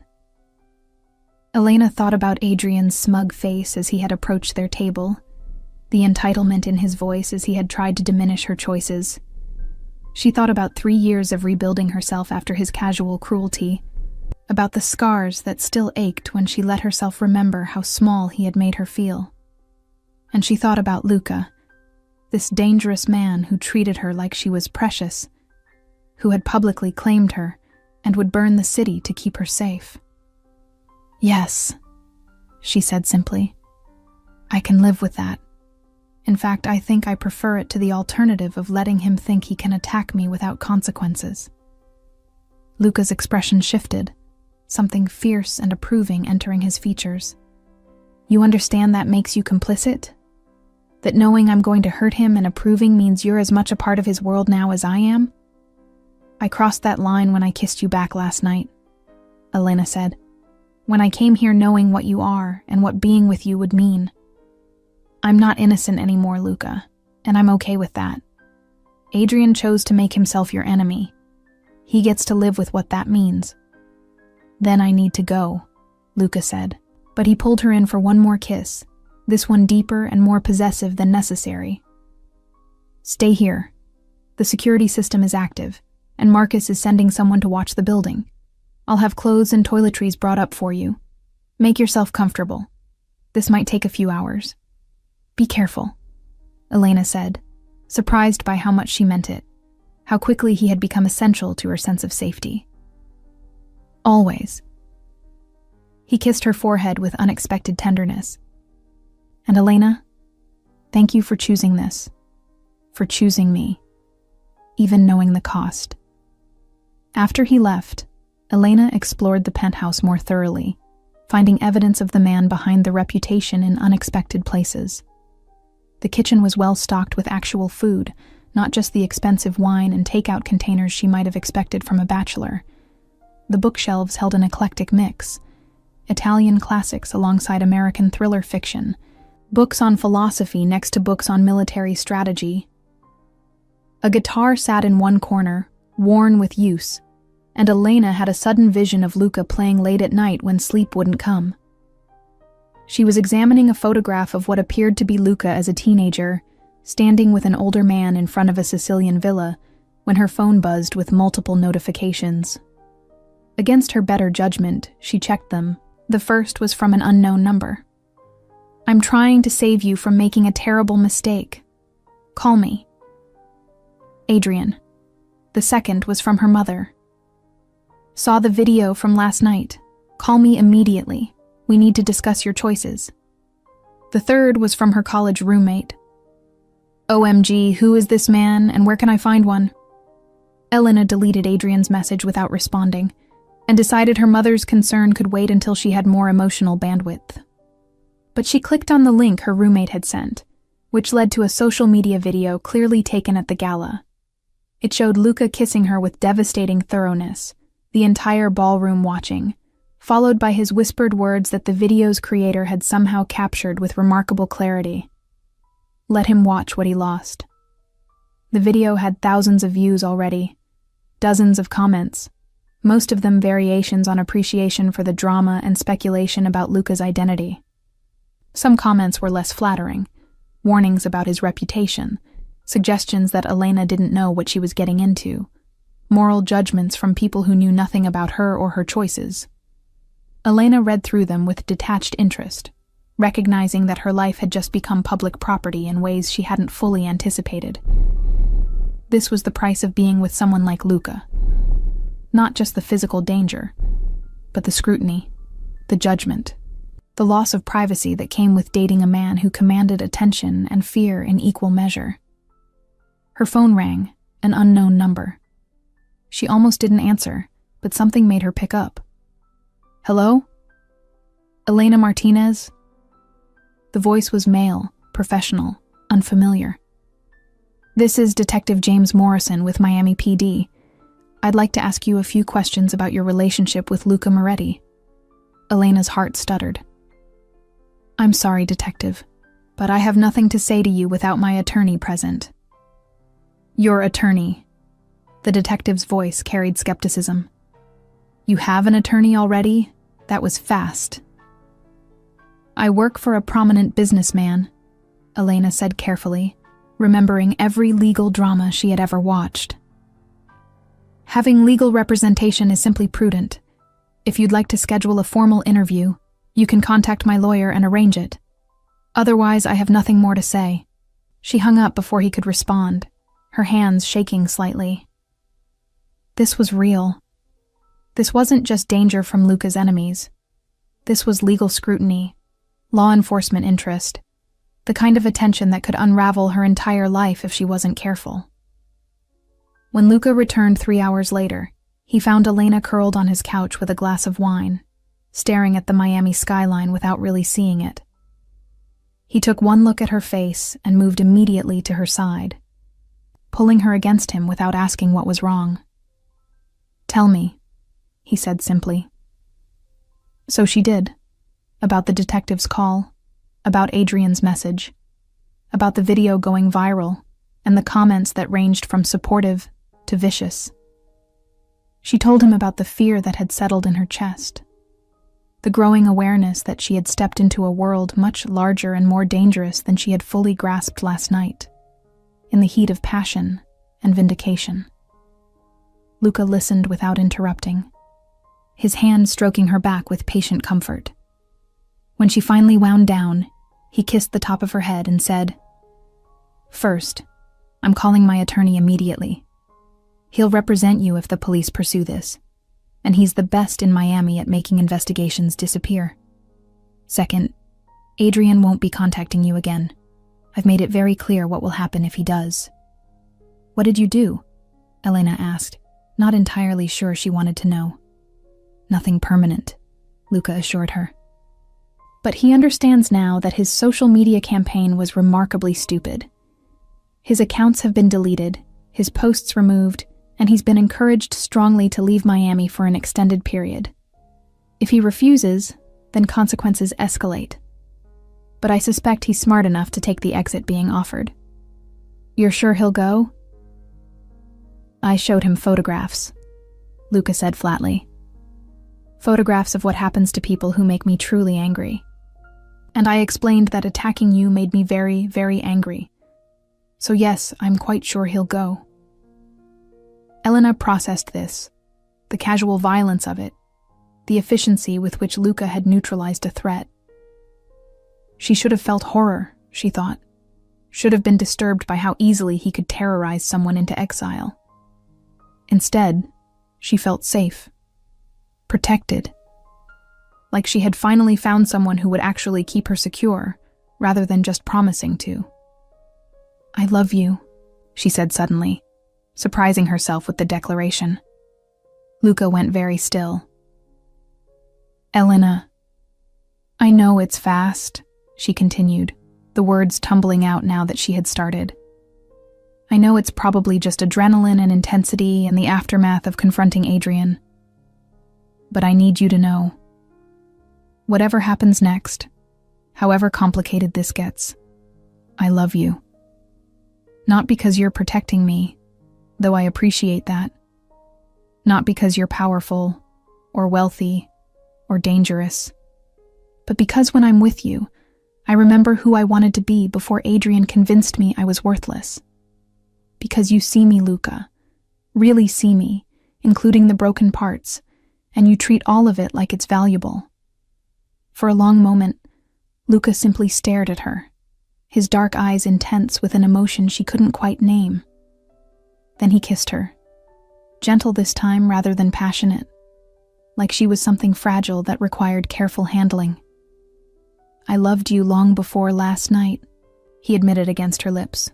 Elena thought about Adrian's smug face as he had approached their table, the entitlement in his voice as he had tried to diminish her choices. She thought about 3 years of rebuilding herself after his casual cruelty, about the scars that still ached when she let herself remember how small he had made her feel. And she thought about Luca, this dangerous man who treated her like she was precious, who had publicly claimed her and would burn the city to keep her safe. "Yes," she said simply. "I can live with that. In fact, I think I prefer it to the alternative of letting him think he can attack me without consequences." Luca's expression shifted, something fierce and approving entering his features. "You understand that makes you complicit? That knowing I'm going to hurt him and approving means you're as much a part of his world now as I am?" "I crossed that line when I kissed you back last night," Elena said. "When I came here knowing what you are and what being with you would mean. I'm not innocent anymore, Luca, and I'm okay with that. Adrian chose to make himself your enemy. He gets to live with what that means." "Then I need to go," Luca said, but he pulled her in for one more kiss, this one deeper and more possessive than necessary. "Stay here. The security system is active, and Marcus is sending someone to watch the building. I'll have clothes and toiletries brought up for you. Make yourself comfortable. This might take a few hours. Be careful, Elena said, surprised by how much she meant it, how quickly he had become essential to her sense of safety. Always. He kissed her forehead with unexpected tenderness. And Elena, thank you for choosing this, for choosing me, even knowing the cost. After he left, Elena explored the penthouse more thoroughly, finding evidence of the man behind the reputation in unexpected places. The kitchen was well stocked with actual food, not just the expensive wine and takeout containers she might have expected from a bachelor. The bookshelves held an eclectic mix: Italian classics alongside American thriller fiction, books on philosophy next to books on military strategy. A guitar sat in one corner, worn with use, and Elena had a sudden vision of Luca playing late at night when sleep wouldn't come. She was examining a photograph of what appeared to be Luca as a teenager, standing with an older man in front of a Sicilian villa, when her phone buzzed with multiple notifications. Against her better judgment, she checked them. The first was from an unknown number. I'm trying to save you from making a terrible mistake. Call me. Adrian. The second was from her mother. Saw the video from last night. Call me immediately. We need to discuss your choices. The third was from her college roommate. OMG, who is this man and where can I find one? Elena deleted Adrian's message without responding, and decided her mother's concern could wait until she had more emotional bandwidth. But she clicked on the link her roommate had sent, which led to a social media video clearly taken at the gala. It showed Luca kissing her with devastating thoroughness, the entire ballroom watching, followed by his whispered words that the video's creator had somehow captured with remarkable clarity. Let him watch what he lost. The video had thousands of views already, dozens of comments, most of them variations on appreciation for the drama and speculation about Luca's identity. Some comments were less flattering, warnings about his reputation, suggestions that Elena didn't know what she was getting into, moral judgments from people who knew nothing about her or her choices. Elena read through them with detached interest, recognizing that her life had just become public property in ways she hadn't fully anticipated. This was the price of being with someone like Luca. Not just the physical danger, but the scrutiny, the judgment, the loss of privacy that came with dating a man who commanded attention and fear in equal measure. Her phone rang, an unknown number. She almost didn't answer, but something made her pick up. Hello? Elena Martinez? The voice was male, professional, unfamiliar. This is Detective James Morrison with Miami PD. I'd like to ask you a few questions about your relationship with Luca Moretti. Elena's heart stuttered. I'm sorry, Detective, but I have nothing to say to you without my attorney present. Your attorney. The detective's voice carried skepticism. You have an attorney already? That was fast. I work for a prominent businessman, Elena said carefully, remembering every legal drama she had ever watched. Having legal representation is simply prudent. If you'd like to schedule a formal interview, you can contact my lawyer and arrange it. Otherwise, I have nothing more to say. She hung up before he could respond, her hands shaking slightly. This was real. This wasn't just danger from Luca's enemies. This was legal scrutiny, law enforcement interest, the kind of attention that could unravel her entire life if she wasn't careful. When Luca returned 3 hours later, he found Elena curled on his couch with a glass of wine, staring at the Miami skyline without really seeing it. He took one look at her face and moved immediately to her side, pulling her against him without asking what was wrong. Tell me, he said simply. So she did. About the detective's call, about Adrian's message, about the video going viral, and the comments that ranged from supportive to vicious. She told him about the fear that had settled in her chest, the growing awareness that she had stepped into a world much larger and more dangerous than she had fully grasped last night, in the heat of passion and vindication. Luca listened without interrupting, his hand stroking her back with patient comfort. When she finally wound down, he kissed the top of her head and said, "First, I'm calling my attorney immediately. He'll represent you if the police pursue this, and he's the best in Miami at making investigations disappear. Second, Adrian won't be contacting you again. I've made it very clear what will happen if he does." "What did you do?" Elena asked, not entirely sure she wanted to know. "Nothing permanent," Luca assured her. But he understands now that his social media campaign was remarkably stupid. His accounts have been deleted, his posts removed, and he's been encouraged strongly to leave Miami for an extended period. If he refuses, then consequences escalate. But I suspect he's smart enough to take the exit being offered. "You're sure he'll go?" "I showed him photographs," Luca said flatly. "Photographs of what happens to people who make me truly angry. And I explained that attacking you made me very, very angry. So yes, I'm quite sure he'll go." Elena processed this, the casual violence of it, the efficiency with which Luca had neutralized a threat. She should have felt horror, she thought, should have been disturbed by how easily he could terrorize someone into exile. Instead, she felt safe, protected, like she had finally found someone who would actually keep her secure, rather than just promising to. "I love you," she said suddenly, surprising herself with the declaration. Luca went very still. "Elena, I know it's fast," she continued, the words tumbling out now that she had started. "I know it's probably just adrenaline and intensity and the aftermath of confronting Adrian. But I need you to know. Whatever happens next, however complicated this gets, I love you. Not because you're protecting me, though I appreciate that. Not because you're powerful, or wealthy, or dangerous. But because when I'm with you, I remember who I wanted to be before Adrian convinced me I was worthless. Because you see me, Luca, really see me, including the broken parts, and you treat all of it like it's valuable." For a long moment, Luca simply stared at her, his dark eyes intense with an emotion she couldn't quite name. Then he kissed her, gentle this time rather than passionate, like she was something fragile that required careful handling. "I loved you long before last night," he admitted against her lips.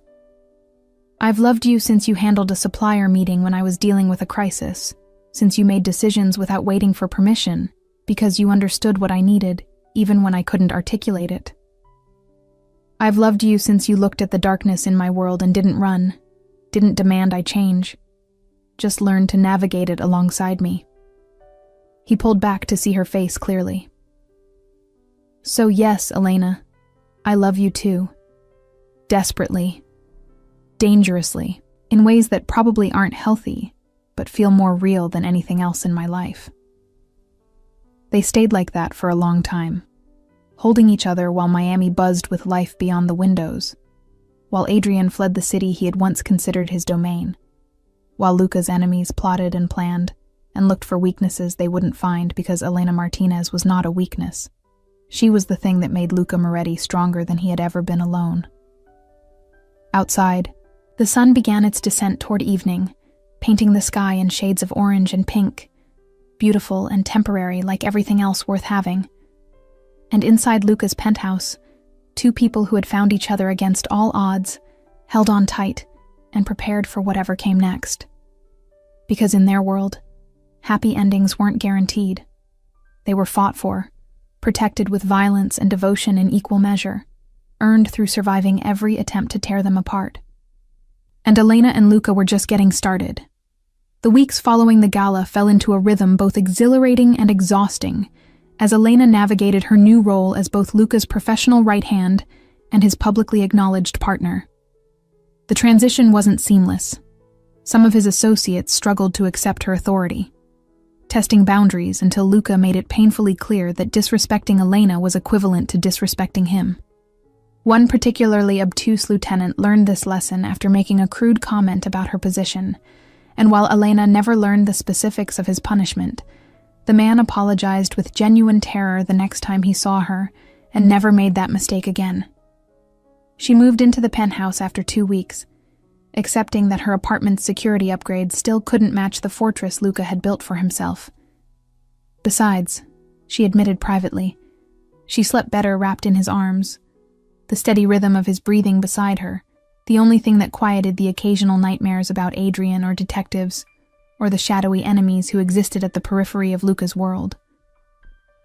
"I've loved you since you handled a supplier meeting when I was dealing with a crisis, since you made decisions without waiting for permission, because you understood what I needed, even when I couldn't articulate it. I've loved you since you looked at the darkness in my world and didn't run, didn't demand I change, just learned to navigate it alongside me." He pulled back to see her face clearly. "So yes, Elena, I love you too. Desperately. Dangerously, in ways that probably aren't healthy, but feel more real than anything else in my life." They stayed like that for a long time, holding each other while Miami buzzed with life beyond the windows, while Adrian fled the city he had once considered his domain, while Luca's enemies plotted and planned and looked for weaknesses they wouldn't find because Elena Martinez was not a weakness. She was the thing that made Luca Moretti stronger than he had ever been alone. Outside, the sun began its descent toward evening, painting the sky in shades of orange and pink, beautiful and temporary like everything else worth having. And inside Luca's penthouse, two people who had found each other against all odds held on tight and prepared for whatever came next. Because in their world, happy endings weren't guaranteed. They were fought for, protected with violence and devotion in equal measure, earned through surviving every attempt to tear them apart. And Elena and Luca were just getting started. The weeks following the gala fell into a rhythm both exhilarating and exhausting, as Elena navigated her new role as both Luca's professional right hand and his publicly acknowledged partner. The transition wasn't seamless. Some of his associates struggled to accept her authority, testing boundaries until Luca made it painfully clear that disrespecting Elena was equivalent to disrespecting him. One particularly obtuse lieutenant learned this lesson after making a crude comment about her position, and while Elena never learned the specifics of his punishment, the man apologized with genuine terror the next time he saw her and never made that mistake again. She moved into the penthouse after 2 weeks, accepting that her apartment's security upgrades still couldn't match the fortress Luca had built for himself. Besides, she admitted privately, she slept better wrapped in his arms. The steady rhythm of his breathing beside her, the only thing that quieted the occasional nightmares about Adrian or detectives, or the shadowy enemies who existed at the periphery of Luca's world.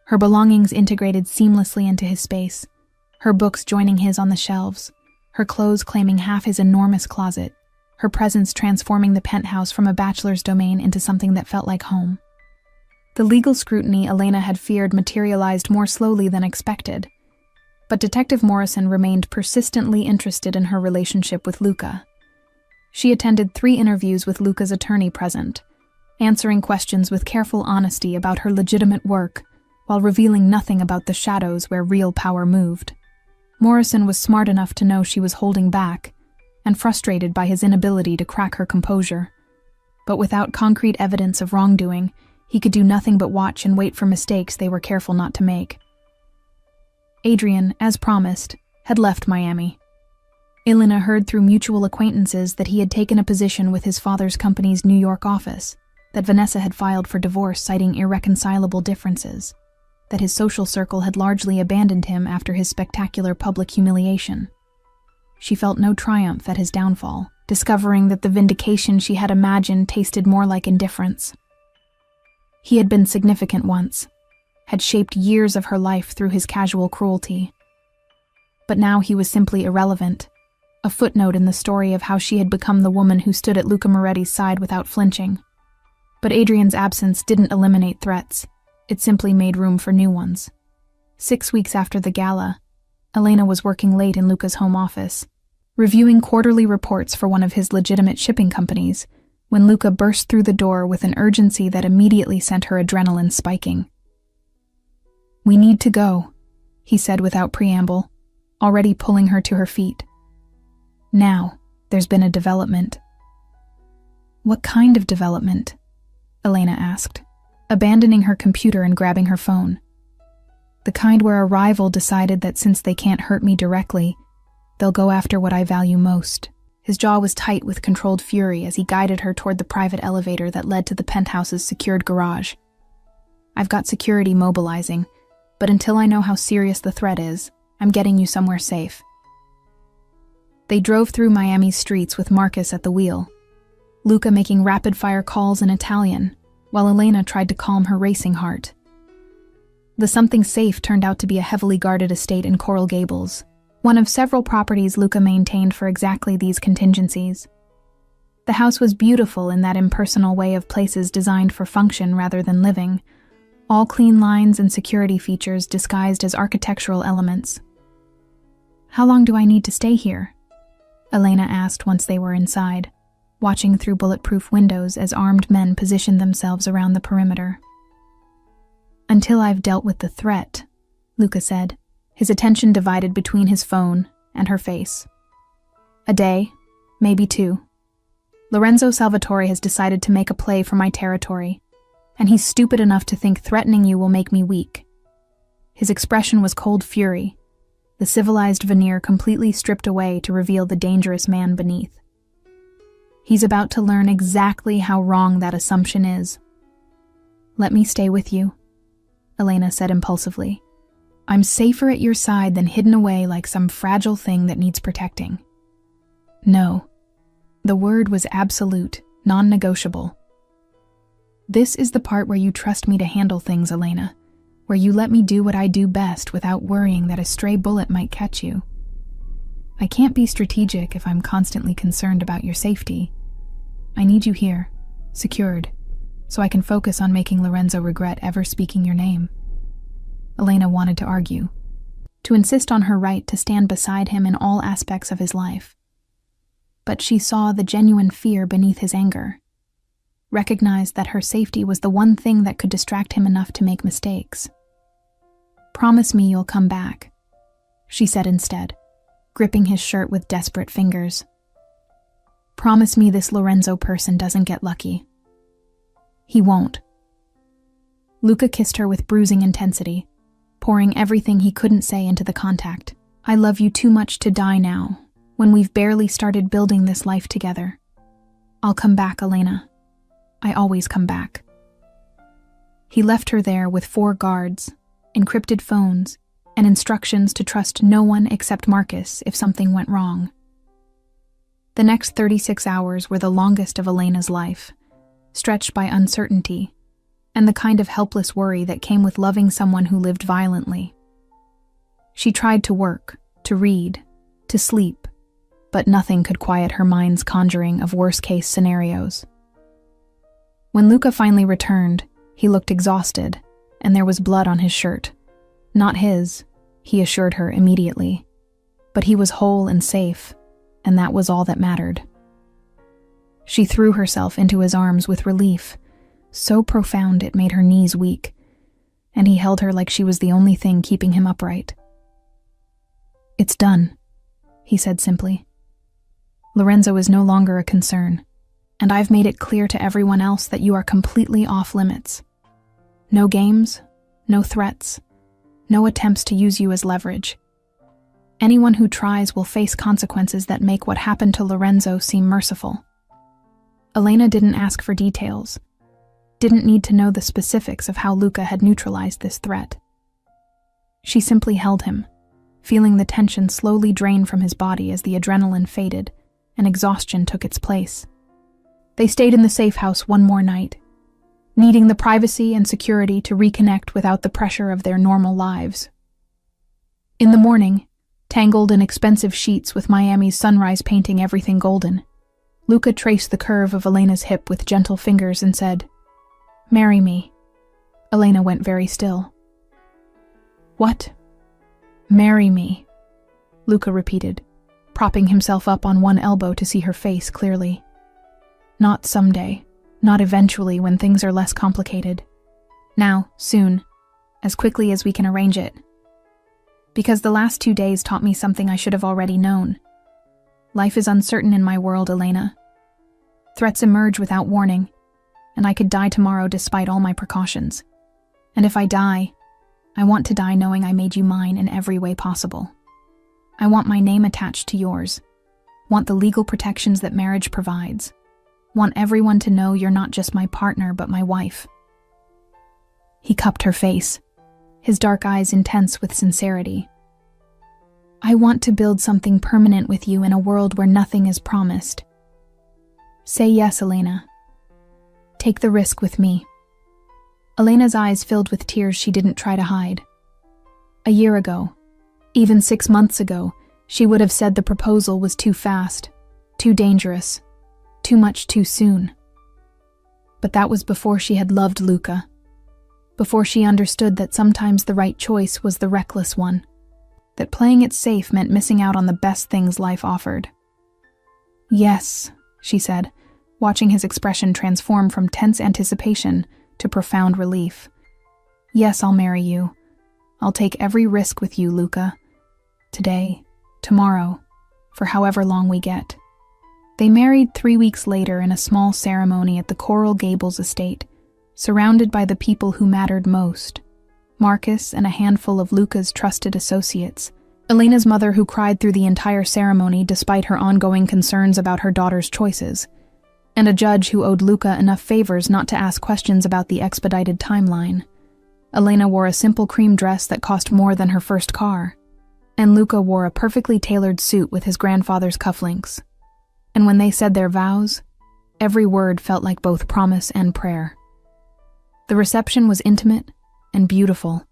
Her belongings integrated seamlessly into his space, her books joining his on the shelves, her clothes claiming half his enormous closet, her presence transforming the penthouse from a bachelor's domain into something that felt like home. The legal scrutiny Elena had feared materialized more slowly than expected, but Detective Morrison remained persistently interested in her relationship with Luca. She attended 3 interviews with Luca's attorney present, answering questions with careful honesty about her legitimate work, while revealing nothing about the shadows where real power moved. Morrison was smart enough to know she was holding back, and frustrated by his inability to crack her composure. But without concrete evidence of wrongdoing, he could do nothing but watch and wait for mistakes they were careful not to make. Adrian, as promised, had left Miami. Elena heard through mutual acquaintances that he had taken a position with his father's company's New York office, that Vanessa had filed for divorce citing irreconcilable differences, that his social circle had largely abandoned him after his spectacular public humiliation. She felt no triumph at his downfall, discovering that the vindication she had imagined tasted more like indifference. He had been significant once, had shaped years of her life through his casual cruelty. But now he was simply irrelevant, a footnote in the story of how she had become the woman who stood at Luca Moretti's side without flinching. But Adrian's absence didn't eliminate threats, it simply made room for new ones. 6 weeks after the gala, Elena was working late in Luca's home office, reviewing quarterly reports for one of his legitimate shipping companies, when Luca burst through the door with an urgency that immediately sent her adrenaline spiking. "We need to go," he said without preamble, already pulling her to her feet. "Now, there's been a development." "What kind of development?" Elena asked, abandoning her computer and grabbing her phone. "The kind where a rival decided that since they can't hurt me directly, they'll go after what I value most." His jaw was tight with controlled fury as he guided her toward the private elevator that led to the penthouse's secured garage. "I've got security mobilizing, but until I know how serious the threat is, I'm getting you somewhere safe." They drove through Miami's streets with Marcus at the wheel, Luca making rapid-fire calls in Italian, while Elena tried to calm her racing heart. The something safe turned out to be a heavily guarded estate in Coral Gables, one of several properties Luca maintained for exactly these contingencies. The house was beautiful in that impersonal way of places designed for function rather than living, all clean lines and security features disguised as architectural elements. "How long do I need to stay here?" Elena asked once they were inside, watching through bulletproof windows as armed men positioned themselves around the perimeter. "Until I've dealt with the threat," Luca said, his attention divided between his phone and her face. "A day, maybe 2. Lorenzo Salvatore has decided to make a play for my territory, and he's stupid enough to think threatening you will make me weak." His expression was cold fury, the civilized veneer completely stripped away to reveal the dangerous man beneath. He's about to learn exactly how wrong that assumption is. "Let me stay with you," Elena said impulsively. "I'm safer at your side than hidden away like some fragile thing that needs protecting." No. The word was absolute, non-negotiable. "This is the part where you trust me to handle things, Elena, where you let me do what I do best without worrying that a stray bullet might catch you. I can't be strategic if I'm constantly concerned about your safety. I need you here, secured, so I can focus on making Lorenzo regret ever speaking your name." Elena wanted to argue, to insist on her right to stand beside him in all aspects of his life. But she saw the genuine fear beneath his anger, recognized that her safety was the one thing that could distract him enough to make mistakes. "Promise me you'll come back," she said instead, gripping his shirt with desperate fingers. "Promise me this Lorenzo person doesn't get lucky." "He won't." Luca kissed her with bruising intensity, pouring everything he couldn't say into the contact. I love you too much to die now, when we've barely started building this life together. I'll come back, Elena. I always come back. He left her there with 4 guards, encrypted phones, and instructions to trust no one except Marcus if something went wrong. The next 36 hours were the longest of Elena's life, stretched by uncertainty and the kind of helpless worry that came with loving someone who lived violently. She tried to work, to read, to sleep, but nothing could quiet her mind's conjuring of worst-case scenarios. When Luca finally returned, he looked exhausted, and there was blood on his shirt. Not his, he assured her immediately, but he was whole and safe, and that was all that mattered. She threw herself into his arms with relief, so profound it made her knees weak, and he held her like she was the only thing keeping him upright. "It's done," he said simply. "Lorenzo is no longer a concern, and I've made it clear to everyone else that you are completely off limits. No games, no threats, no attempts to use you as leverage. Anyone who tries will face consequences that make what happened to Lorenzo seem merciful." Elena didn't ask for details, didn't need to know the specifics of how Luca had neutralized this threat. She simply held him, feeling the tension slowly drain from his body as the adrenaline faded and exhaustion took its place. They stayed in the safe house one more night, needing the privacy and security to reconnect without the pressure of their normal lives. In the morning, tangled in expensive sheets with Miami's sunrise painting everything golden, Luca traced the curve of Elena's hip with gentle fingers and said, "Marry me." Elena went very still. "What?" "Marry me," Luca repeated, propping himself up on one elbow to see her face clearly. "Not someday, not eventually when things are less complicated. Now, soon, as quickly as we can arrange it. Because the last 2 days taught me something I should have already known. Life is uncertain in my world, Elena. Threats emerge without warning, and I could die tomorrow despite all my precautions. And if I die, I want to die knowing I made you mine in every way possible. I want my name attached to yours, want the legal protections that marriage provides, want everyone to know you're not just my partner but my wife." He cupped her face, his dark eyes intense with sincerity. "I want to build something permanent with you in a world where nothing is promised. Say yes, Elena. Take the risk with me." Elena's eyes filled with tears she didn't try to hide. A year ago, even 6 months ago, she would have said the proposal was too fast, too dangerous, too much too soon. But that was before she had loved Luca, before she understood that sometimes the right choice was the reckless one, that playing it safe meant missing out on the best things life offered. "Yes," she said, watching his expression transform from tense anticipation to profound relief. "Yes, I'll marry you. I'll take every risk with you, Luca. Today, tomorrow, for however long we get." They married 3 weeks later in a small ceremony at the Coral Gables estate, surrounded by the people who mattered most, Marcus and a handful of Luca's trusted associates, Elena's mother who cried through the entire ceremony despite her ongoing concerns about her daughter's choices, and a judge who owed Luca enough favors not to ask questions about the expedited timeline. Elena wore a simple cream dress that cost more than her first car, and Luca wore a perfectly tailored suit with his grandfather's cufflinks. And when they said their vows, every word felt like both promise and prayer. The reception was intimate and beautiful.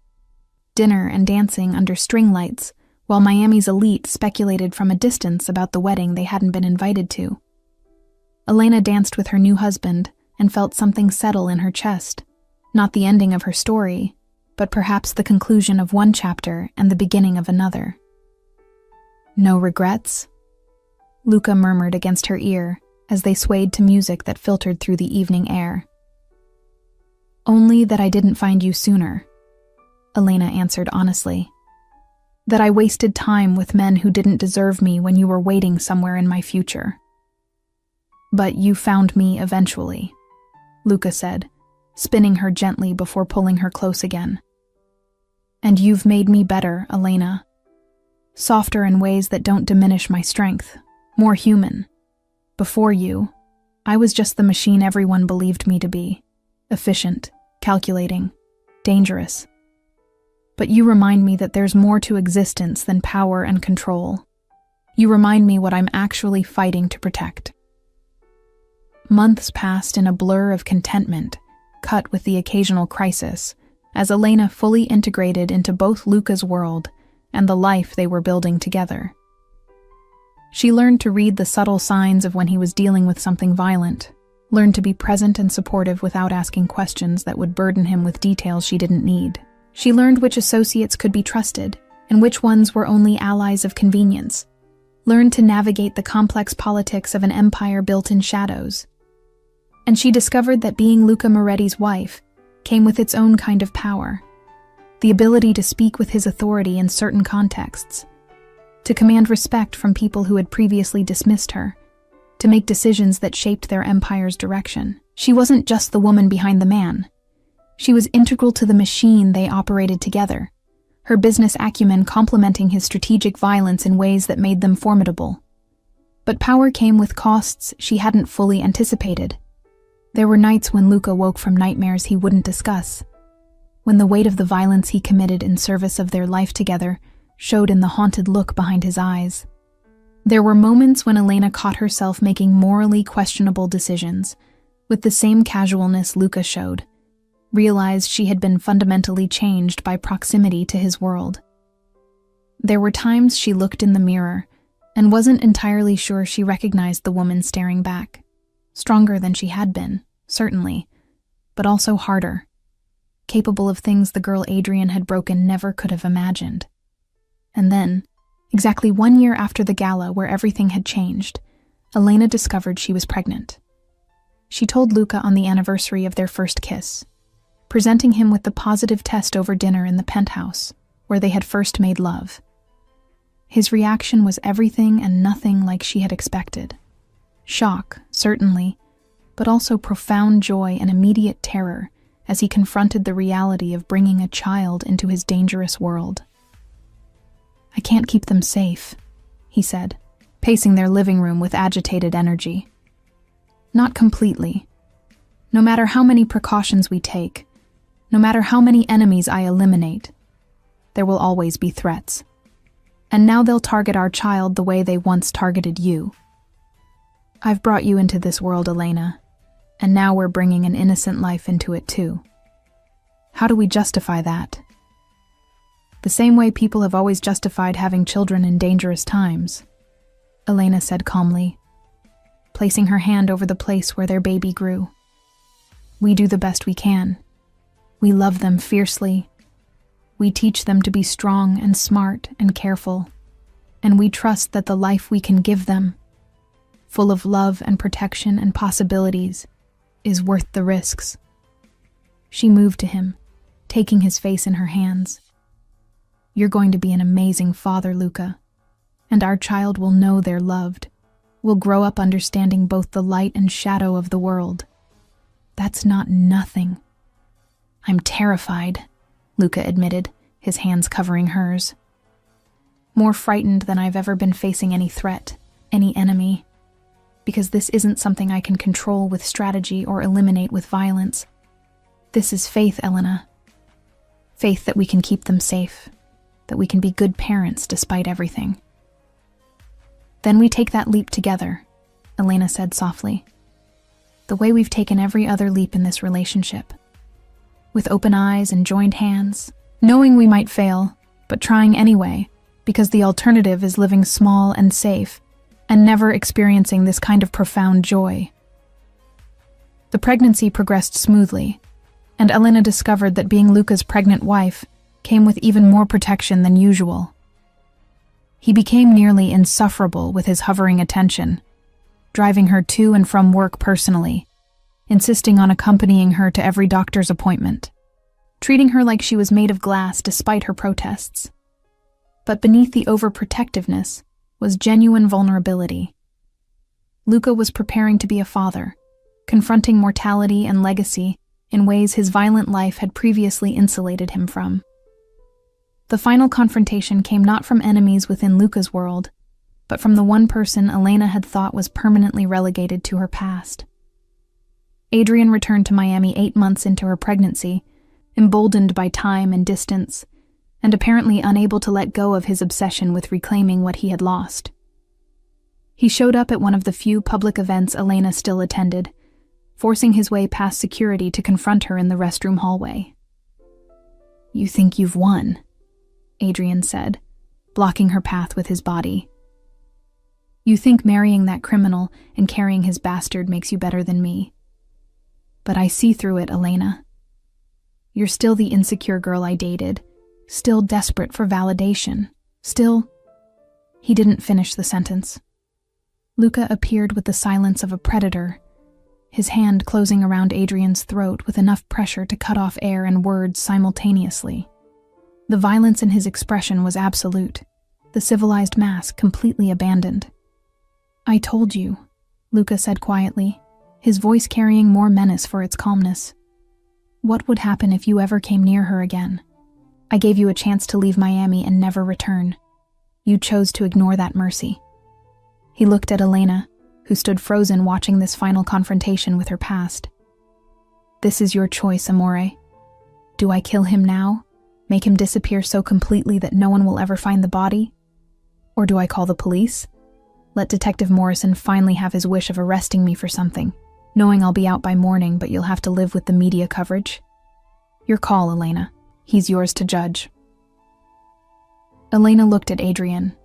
Dinner and dancing under string lights, while Miami's elite speculated from a distance about the wedding they hadn't been invited to. Elena danced with her new husband and felt something settle in her chest, not the ending of her story, but perhaps the conclusion of one chapter and the beginning of another. "No regrets?" Luca murmured against her ear as they swayed to music that filtered through the evening air. "Only that I didn't find you sooner," Elena answered honestly. "That I wasted time with men who didn't deserve me when you were waiting somewhere in my future. But you found me eventually," Luca said, spinning her gently before pulling her close again. And you've made me better, Elena. Softer in ways that don't diminish my strength. More human. Before you, I was just the machine everyone believed me to be. Efficient, calculating, dangerous. But you remind me that there's more to existence than power and control. You remind me what I'm actually fighting to protect. Months passed in a blur of contentment, cut with the occasional crisis, as Elena fully integrated into both Luca's world and the life they were building together. She learned to read the subtle signs of when he was dealing with something violent, learned to be present and supportive without asking questions that would burden him with details she didn't need. She learned which associates could be trusted and which ones were only allies of convenience, learned to navigate the complex politics of an empire built in shadows. And she discovered that being Luca Moretti's wife came with its own kind of power, the ability to speak with his authority in certain contexts, to command respect from people who had previously dismissed her, to make decisions that shaped their empire's direction. She wasn't just the woman behind the man. She was integral to the machine they operated together, her business acumen complementing his strategic violence in ways that made them formidable. But power came with costs she hadn't fully anticipated. There were nights when Luca woke from nightmares he wouldn't discuss, when the weight of the violence he committed in service of their life together showed in the haunted look behind his eyes. There were moments when Elena caught herself making morally questionable decisions, with the same casualness Luca showed, realized she had been fundamentally changed by proximity to his world. There were times she looked in the mirror and wasn't entirely sure she recognized the woman staring back. Stronger than she had been, certainly, but also harder, capable of things the girl Adrian had broken never could have imagined. And then, exactly 1 year after the gala where everything had changed, Elena discovered she was pregnant. She told Luca on the anniversary of their first kiss, presenting him with the positive test over dinner in the penthouse, where they had first made love. His reaction was everything and nothing like she had expected. Shock, certainly, but also profound joy and immediate terror as he confronted the reality of bringing a child into his dangerous world. "I can't keep them safe," he said, pacing their living room with agitated energy. "Not completely. No matter how many precautions we take, no matter how many enemies I eliminate, there will always be threats. And now they'll target our child the way they once targeted you. I've brought you into this world, Elena, and now we're bringing an innocent life into it too. How do we justify that? The same way people have always justified having children in dangerous times," Elena said calmly, placing her hand over the place where their baby grew. "We do the best we can. We love them fiercely. We teach them to be strong and smart and careful, and we trust that the life we can give them, full of love and protection and possibilities, is worth the risks." She moved to him, taking his face in her hands. "You're going to be an amazing father, Luca, and our child will know they're loved, will grow up understanding both the light and shadow of the world. That's not nothing." "I'm terrified," Luca admitted, his hands covering hers. "More frightened than I've ever been facing any threat, any enemy. Because this isn't something I can control with strategy or eliminate with violence. This is faith, Elena. Faith that we can keep them safe, that we can be good parents despite everything." "Then we take that leap together," Elena said softly. "The way we've taken every other leap in this relationship. With open eyes and joined hands, knowing we might fail, but trying anyway, because the alternative is living small and safe, and never experiencing this kind of profound joy." The pregnancy progressed smoothly, and Elena discovered that being Luca's pregnant wife came with even more protection than usual. He became nearly insufferable with his hovering attention, driving her to and from work personally, insisting on accompanying her to every doctor's appointment, treating her like she was made of glass despite her protests. But beneath the overprotectiveness was genuine vulnerability. Luca was preparing to be a father, confronting mortality and legacy in ways his violent life had previously insulated him from. The final confrontation came not from enemies within Luca's world, but from the one person Elena had thought was permanently relegated to her past. Adrian returned to Miami 8 months into her pregnancy, emboldened by time and distance, and apparently unable to let go of his obsession with reclaiming what he had lost. He showed up at one of the few public events Elena still attended, forcing his way past security to confront her in the restroom hallway. "You think you've won," Adrian said, blocking her path with his body. "You think marrying that criminal and carrying his bastard makes you better than me. But I see through it, Elena. You're still the insecure girl I dated, still desperate for validation, still—" He didn't finish the sentence. Luca appeared with the silence of a predator, his hand closing around Adrian's throat with enough pressure to cut off air and words simultaneously. The violence in his expression was absolute, the civilized mask completely abandoned. "I told you," Luca said quietly, his voice carrying more menace for its calmness. "What would happen if you ever came near her again? I gave you a chance to leave Miami and never return. You chose to ignore that mercy." He looked at Elena, who stood frozen watching this final confrontation with her past. "This is your choice, Amore. Do I kill him now, make him disappear so completely that no one will ever find the body? Or do I call the police? Let Detective Morrison finally have his wish of arresting me for something, knowing I'll be out by morning but you'll have to live with the media coverage? Your call, Elena. He's yours to judge." Elena looked at Adrian,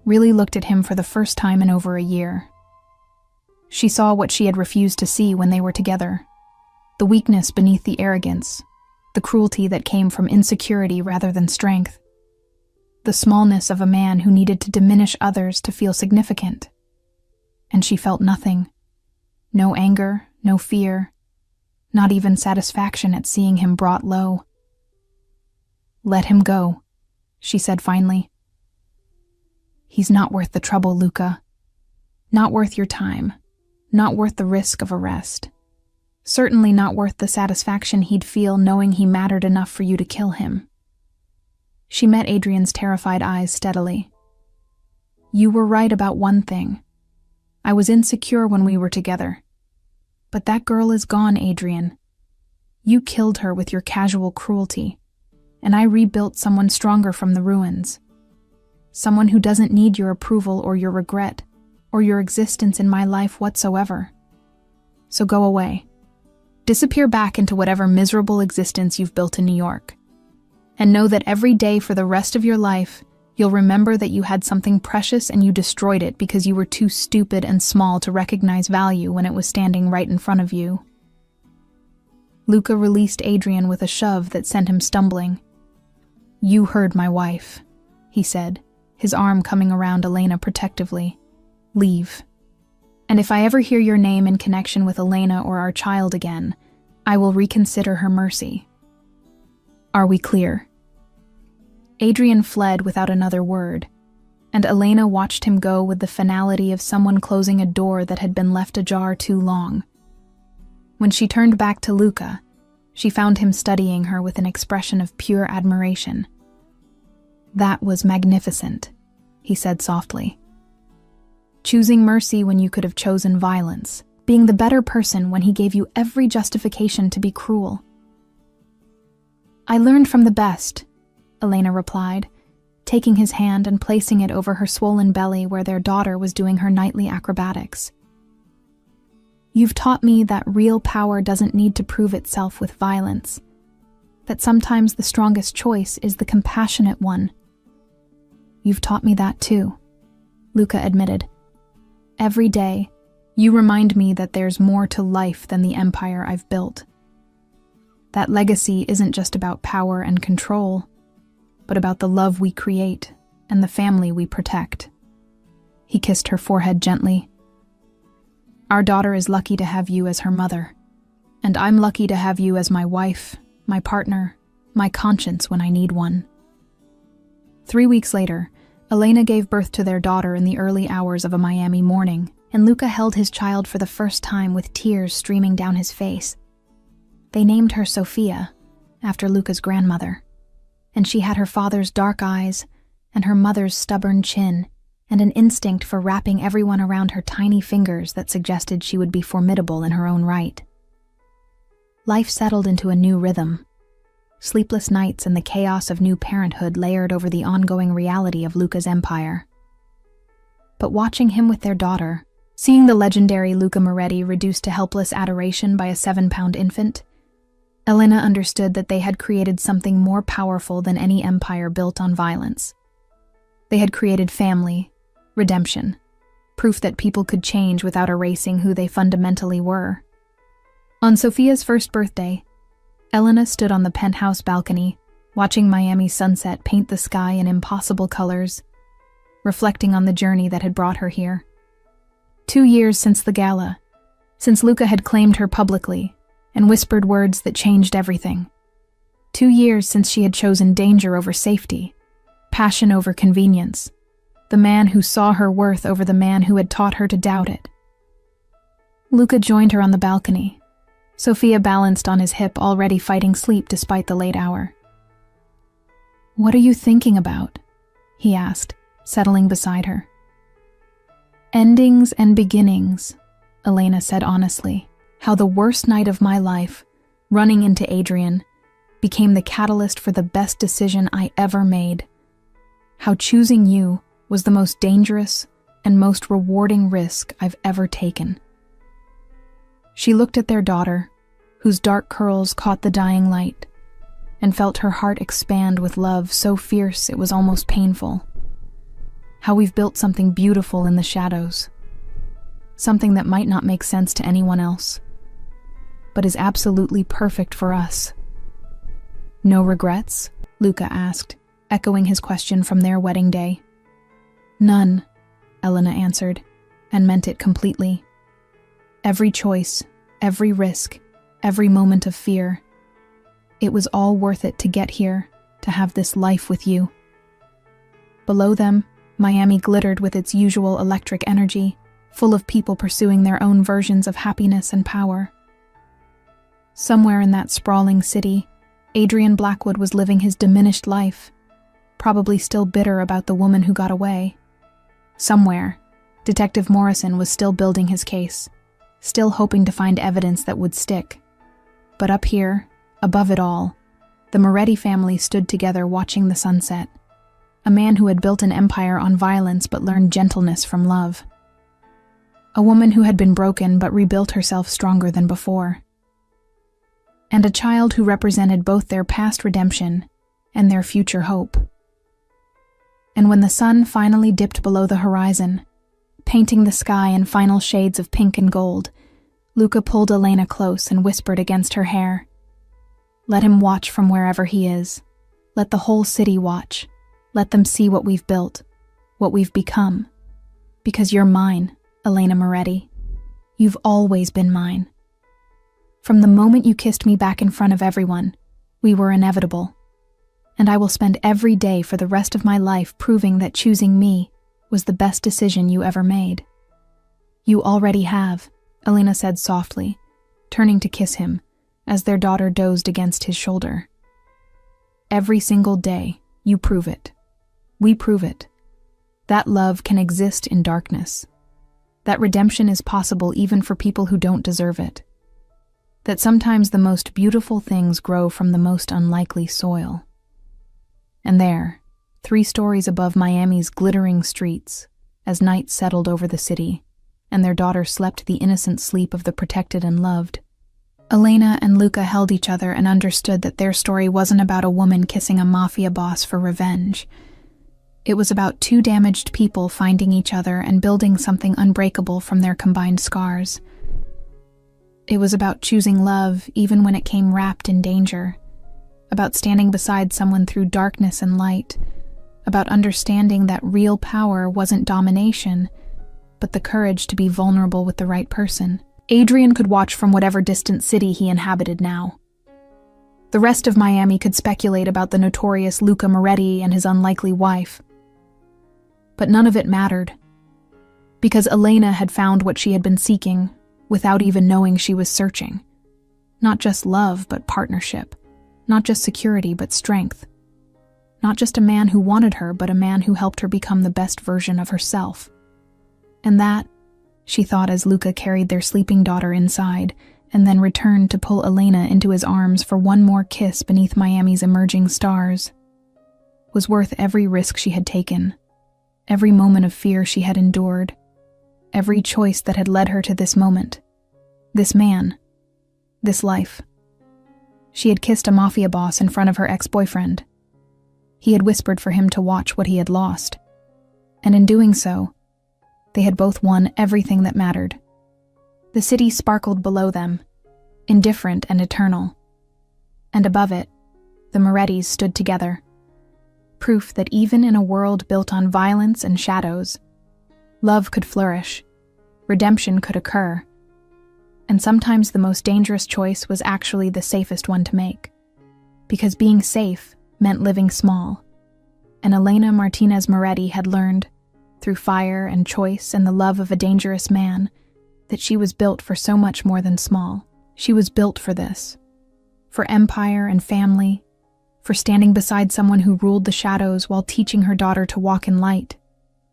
really looked at him for the first time in over a year. She saw what she had refused to see when they were together, the weakness beneath the arrogance, the cruelty that came from insecurity rather than strength, the smallness of a man who needed to diminish others to feel significant. And she felt nothing. No anger, no fear, not even satisfaction at seeing him brought low. "Let him go," she said finally. "He's not worth the trouble, Luca. Not worth your time. Not worth the risk of arrest. Certainly not worth the satisfaction he'd feel knowing he mattered enough for you to kill him." She met Adrian's terrified eyes steadily. "You were right about one thing. I was insecure when we were together. But that girl is gone, Adrian. You killed her with your casual cruelty, and I rebuilt someone stronger from the ruins. Someone who doesn't need your approval or your regret, or your existence in my life whatsoever. So go away. Disappear back into whatever miserable existence you've built in New York. And know that every day for the rest of your life, you'll remember that you had something precious and you destroyed it because you were too stupid and small to recognize value when it was standing right in front of you." Luca released Adrian with a shove that sent him stumbling. "You heard my wife," he said, his arm coming around Elena protectively. "Leave. And if I ever hear your name in connection with Elena or our child again, I will reconsider her mercy. Are we clear?" Adrian fled without another word, and Elena watched him go with the finality of someone closing a door that had been left ajar too long. When she turned back to Luca, she found him studying her with an expression of pure admiration. "That was magnificent," he said softly. "Choosing mercy when you could have chosen violence, being the better person when he gave you every justification to be cruel." "I learned from the best," Elena replied, taking his hand and placing it over her swollen belly where their daughter was doing her nightly acrobatics. "You've taught me that real power doesn't need to prove itself with violence, that sometimes the strongest choice is the compassionate one." "You've taught me that too," Luca admitted. "Every day, you remind me that there's more to life than the empire I've built. That legacy isn't just about power and control, but about the love we create and the family we protect." He kissed her forehead gently. "Our daughter is lucky to have you as her mother, and I'm lucky to have you as my wife, my partner, my conscience when I need one." 3 weeks later, Elena gave birth to their daughter in the early hours of a Miami morning, and Luca held his child for the first time with tears streaming down his face. They named her Sophia, after Luca's grandmother, and she had her father's dark eyes and her mother's stubborn chin, and an instinct for wrapping everyone around her tiny fingers that suggested she would be formidable in her own right. Life settled into a new rhythm. Sleepless nights and the chaos of new parenthood layered over the ongoing reality of Luca's empire. But watching him with their daughter, seeing the legendary Luca Moretti reduced to helpless adoration by a 7-pound infant, Elena understood that they had created something more powerful than any empire built on violence. They had created family, redemption, proof that people could change without erasing who they fundamentally were. On Sophia's first birthday, Elena stood on the penthouse balcony, watching Miami's sunset paint the sky in impossible colors, reflecting on the journey that had brought her here. 2 years since the gala, since Luca had claimed her publicly and whispered words that changed everything. 2 years since she had chosen danger over safety, passion over convenience, the man who saw her worth over the man who had taught her to doubt it. Luca joined her on the balcony. Sophia balanced on his hip, already fighting sleep despite the late hour. "What are you thinking about?" he asked, settling beside her. "Endings and beginnings," Elena said honestly. "How the worst night of my life, running into Adrian, became the catalyst for the best decision I ever made. How choosing you was the most dangerous and most rewarding risk I've ever taken." She looked at their daughter, whose dark curls caught the dying light, and felt her heart expand with love so fierce it was almost painful. How we've built something beautiful in the shadows, something that might not make sense to anyone else, but is absolutely perfect for us. "No regrets?" Luca asked, echoing his question from their wedding day. "None," Elena answered, and meant it completely. "Every choice, every risk, every moment of fear. It was all worth it to get here, to have this life with you." Below them, Miami glittered with its usual electric energy, full of people pursuing their own versions of happiness and power. Somewhere in that sprawling city, Adrian Blackwood was living his diminished life, probably still bitter about the woman who got away. Somewhere, Detective Morrison was still building his case, still hoping to find evidence that would stick. But up here, above it all, the Moretti family stood together watching the sunset, a man who had built an empire on violence but learned gentleness from love. A woman who had been broken but rebuilt herself stronger than before. And a child who represented both their past redemption and their future hope. And when the sun finally dipped below the horizon, painting the sky in final shades of pink and gold, Luca pulled Elena close and whispered against her hair, "Let him watch from wherever he is. Let the whole city watch. Let them see what we've built, what we've become. Because you're mine, Elena Moretti. You've always been mine. From the moment you kissed me back in front of everyone, we were inevitable. And I will spend every day for the rest of my life proving that choosing me was the best decision you ever made." "You already have," Elena said softly, turning to kiss him as their daughter dozed against his shoulder. "Every single day, you prove it. We prove it. That love can exist in darkness. That redemption is possible even for people who don't deserve it. That sometimes the most beautiful things grow from the most unlikely soil." And there, 3 stories above Miami's glittering streets, as night settled over the city, and their daughter slept the innocent sleep of the protected and loved, Elena and Luca held each other and understood that their story wasn't about a woman kissing a mafia boss for revenge. It was about 2 damaged people finding each other and building something unbreakable from their combined scars. It was about choosing love even when it came wrapped in danger, about standing beside someone through darkness and light, about understanding that real power wasn't domination, but the courage to be vulnerable with the right person. Adrian could watch from whatever distant city he inhabited now. The rest of Miami could speculate about the notorious Luca Moretti and his unlikely wife. But none of it mattered, because Elena had found what she had been seeking without even knowing she was searching. Not just love, but partnership. Not just security, but strength. Not just a man who wanted her, but a man who helped her become the best version of herself. And that, she thought as Luca carried their sleeping daughter inside and then returned to pull Elena into his arms for one more kiss beneath Miami's emerging stars, was worth every risk she had taken, every moment of fear she had endured, every choice that had led her to this moment, this man, this life. She had kissed a mafia boss in front of her ex-boyfriend. He had whispered for him to watch what he had lost, and in doing so, they had both won everything that mattered. The city sparkled below them, indifferent and eternal, and above it, the Morettis stood together, proof that even in a world built on violence and shadows, love could flourish, redemption could occur, and sometimes the most dangerous choice was actually the safest one to make, because being safe meant living small, and Elena Martinez Moretti had learned, through fire and choice and the love of a dangerous man, that she was built for so much more than small. She was built for this, for empire and family, for standing beside someone who ruled the shadows while teaching her daughter to walk in light,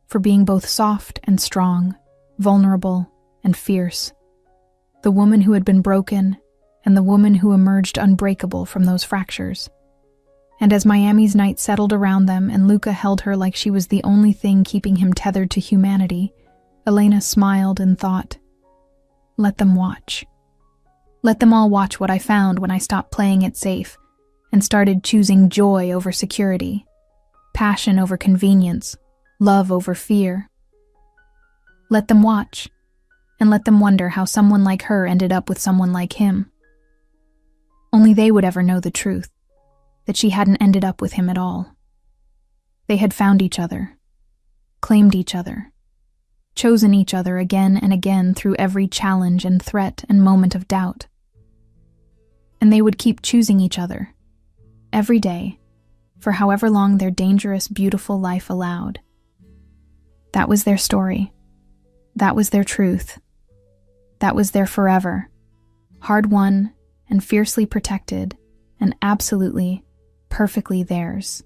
for being both soft and strong, vulnerable and fierce. The woman who had been broken and the woman who emerged unbreakable from those fractures. And as Miami's night settled around them and Luca held her like she was the only thing keeping him tethered to humanity, Elena smiled and thought, "Let them watch. Let them all watch what I found when I stopped playing it safe and started choosing joy over security, passion over convenience, love over fear. Let them watch, and let them wonder how someone like her ended up with someone like him. Only they would ever know the truth, that she hadn't ended up with him at all. They had found each other, claimed each other, chosen each other again and again through every challenge and threat and moment of doubt. And they would keep choosing each other, every day, for however long their dangerous, beautiful life allowed. That was their story. That was their truth. That was their forever, hard-won and fiercely protected and absolutely, perfectly theirs.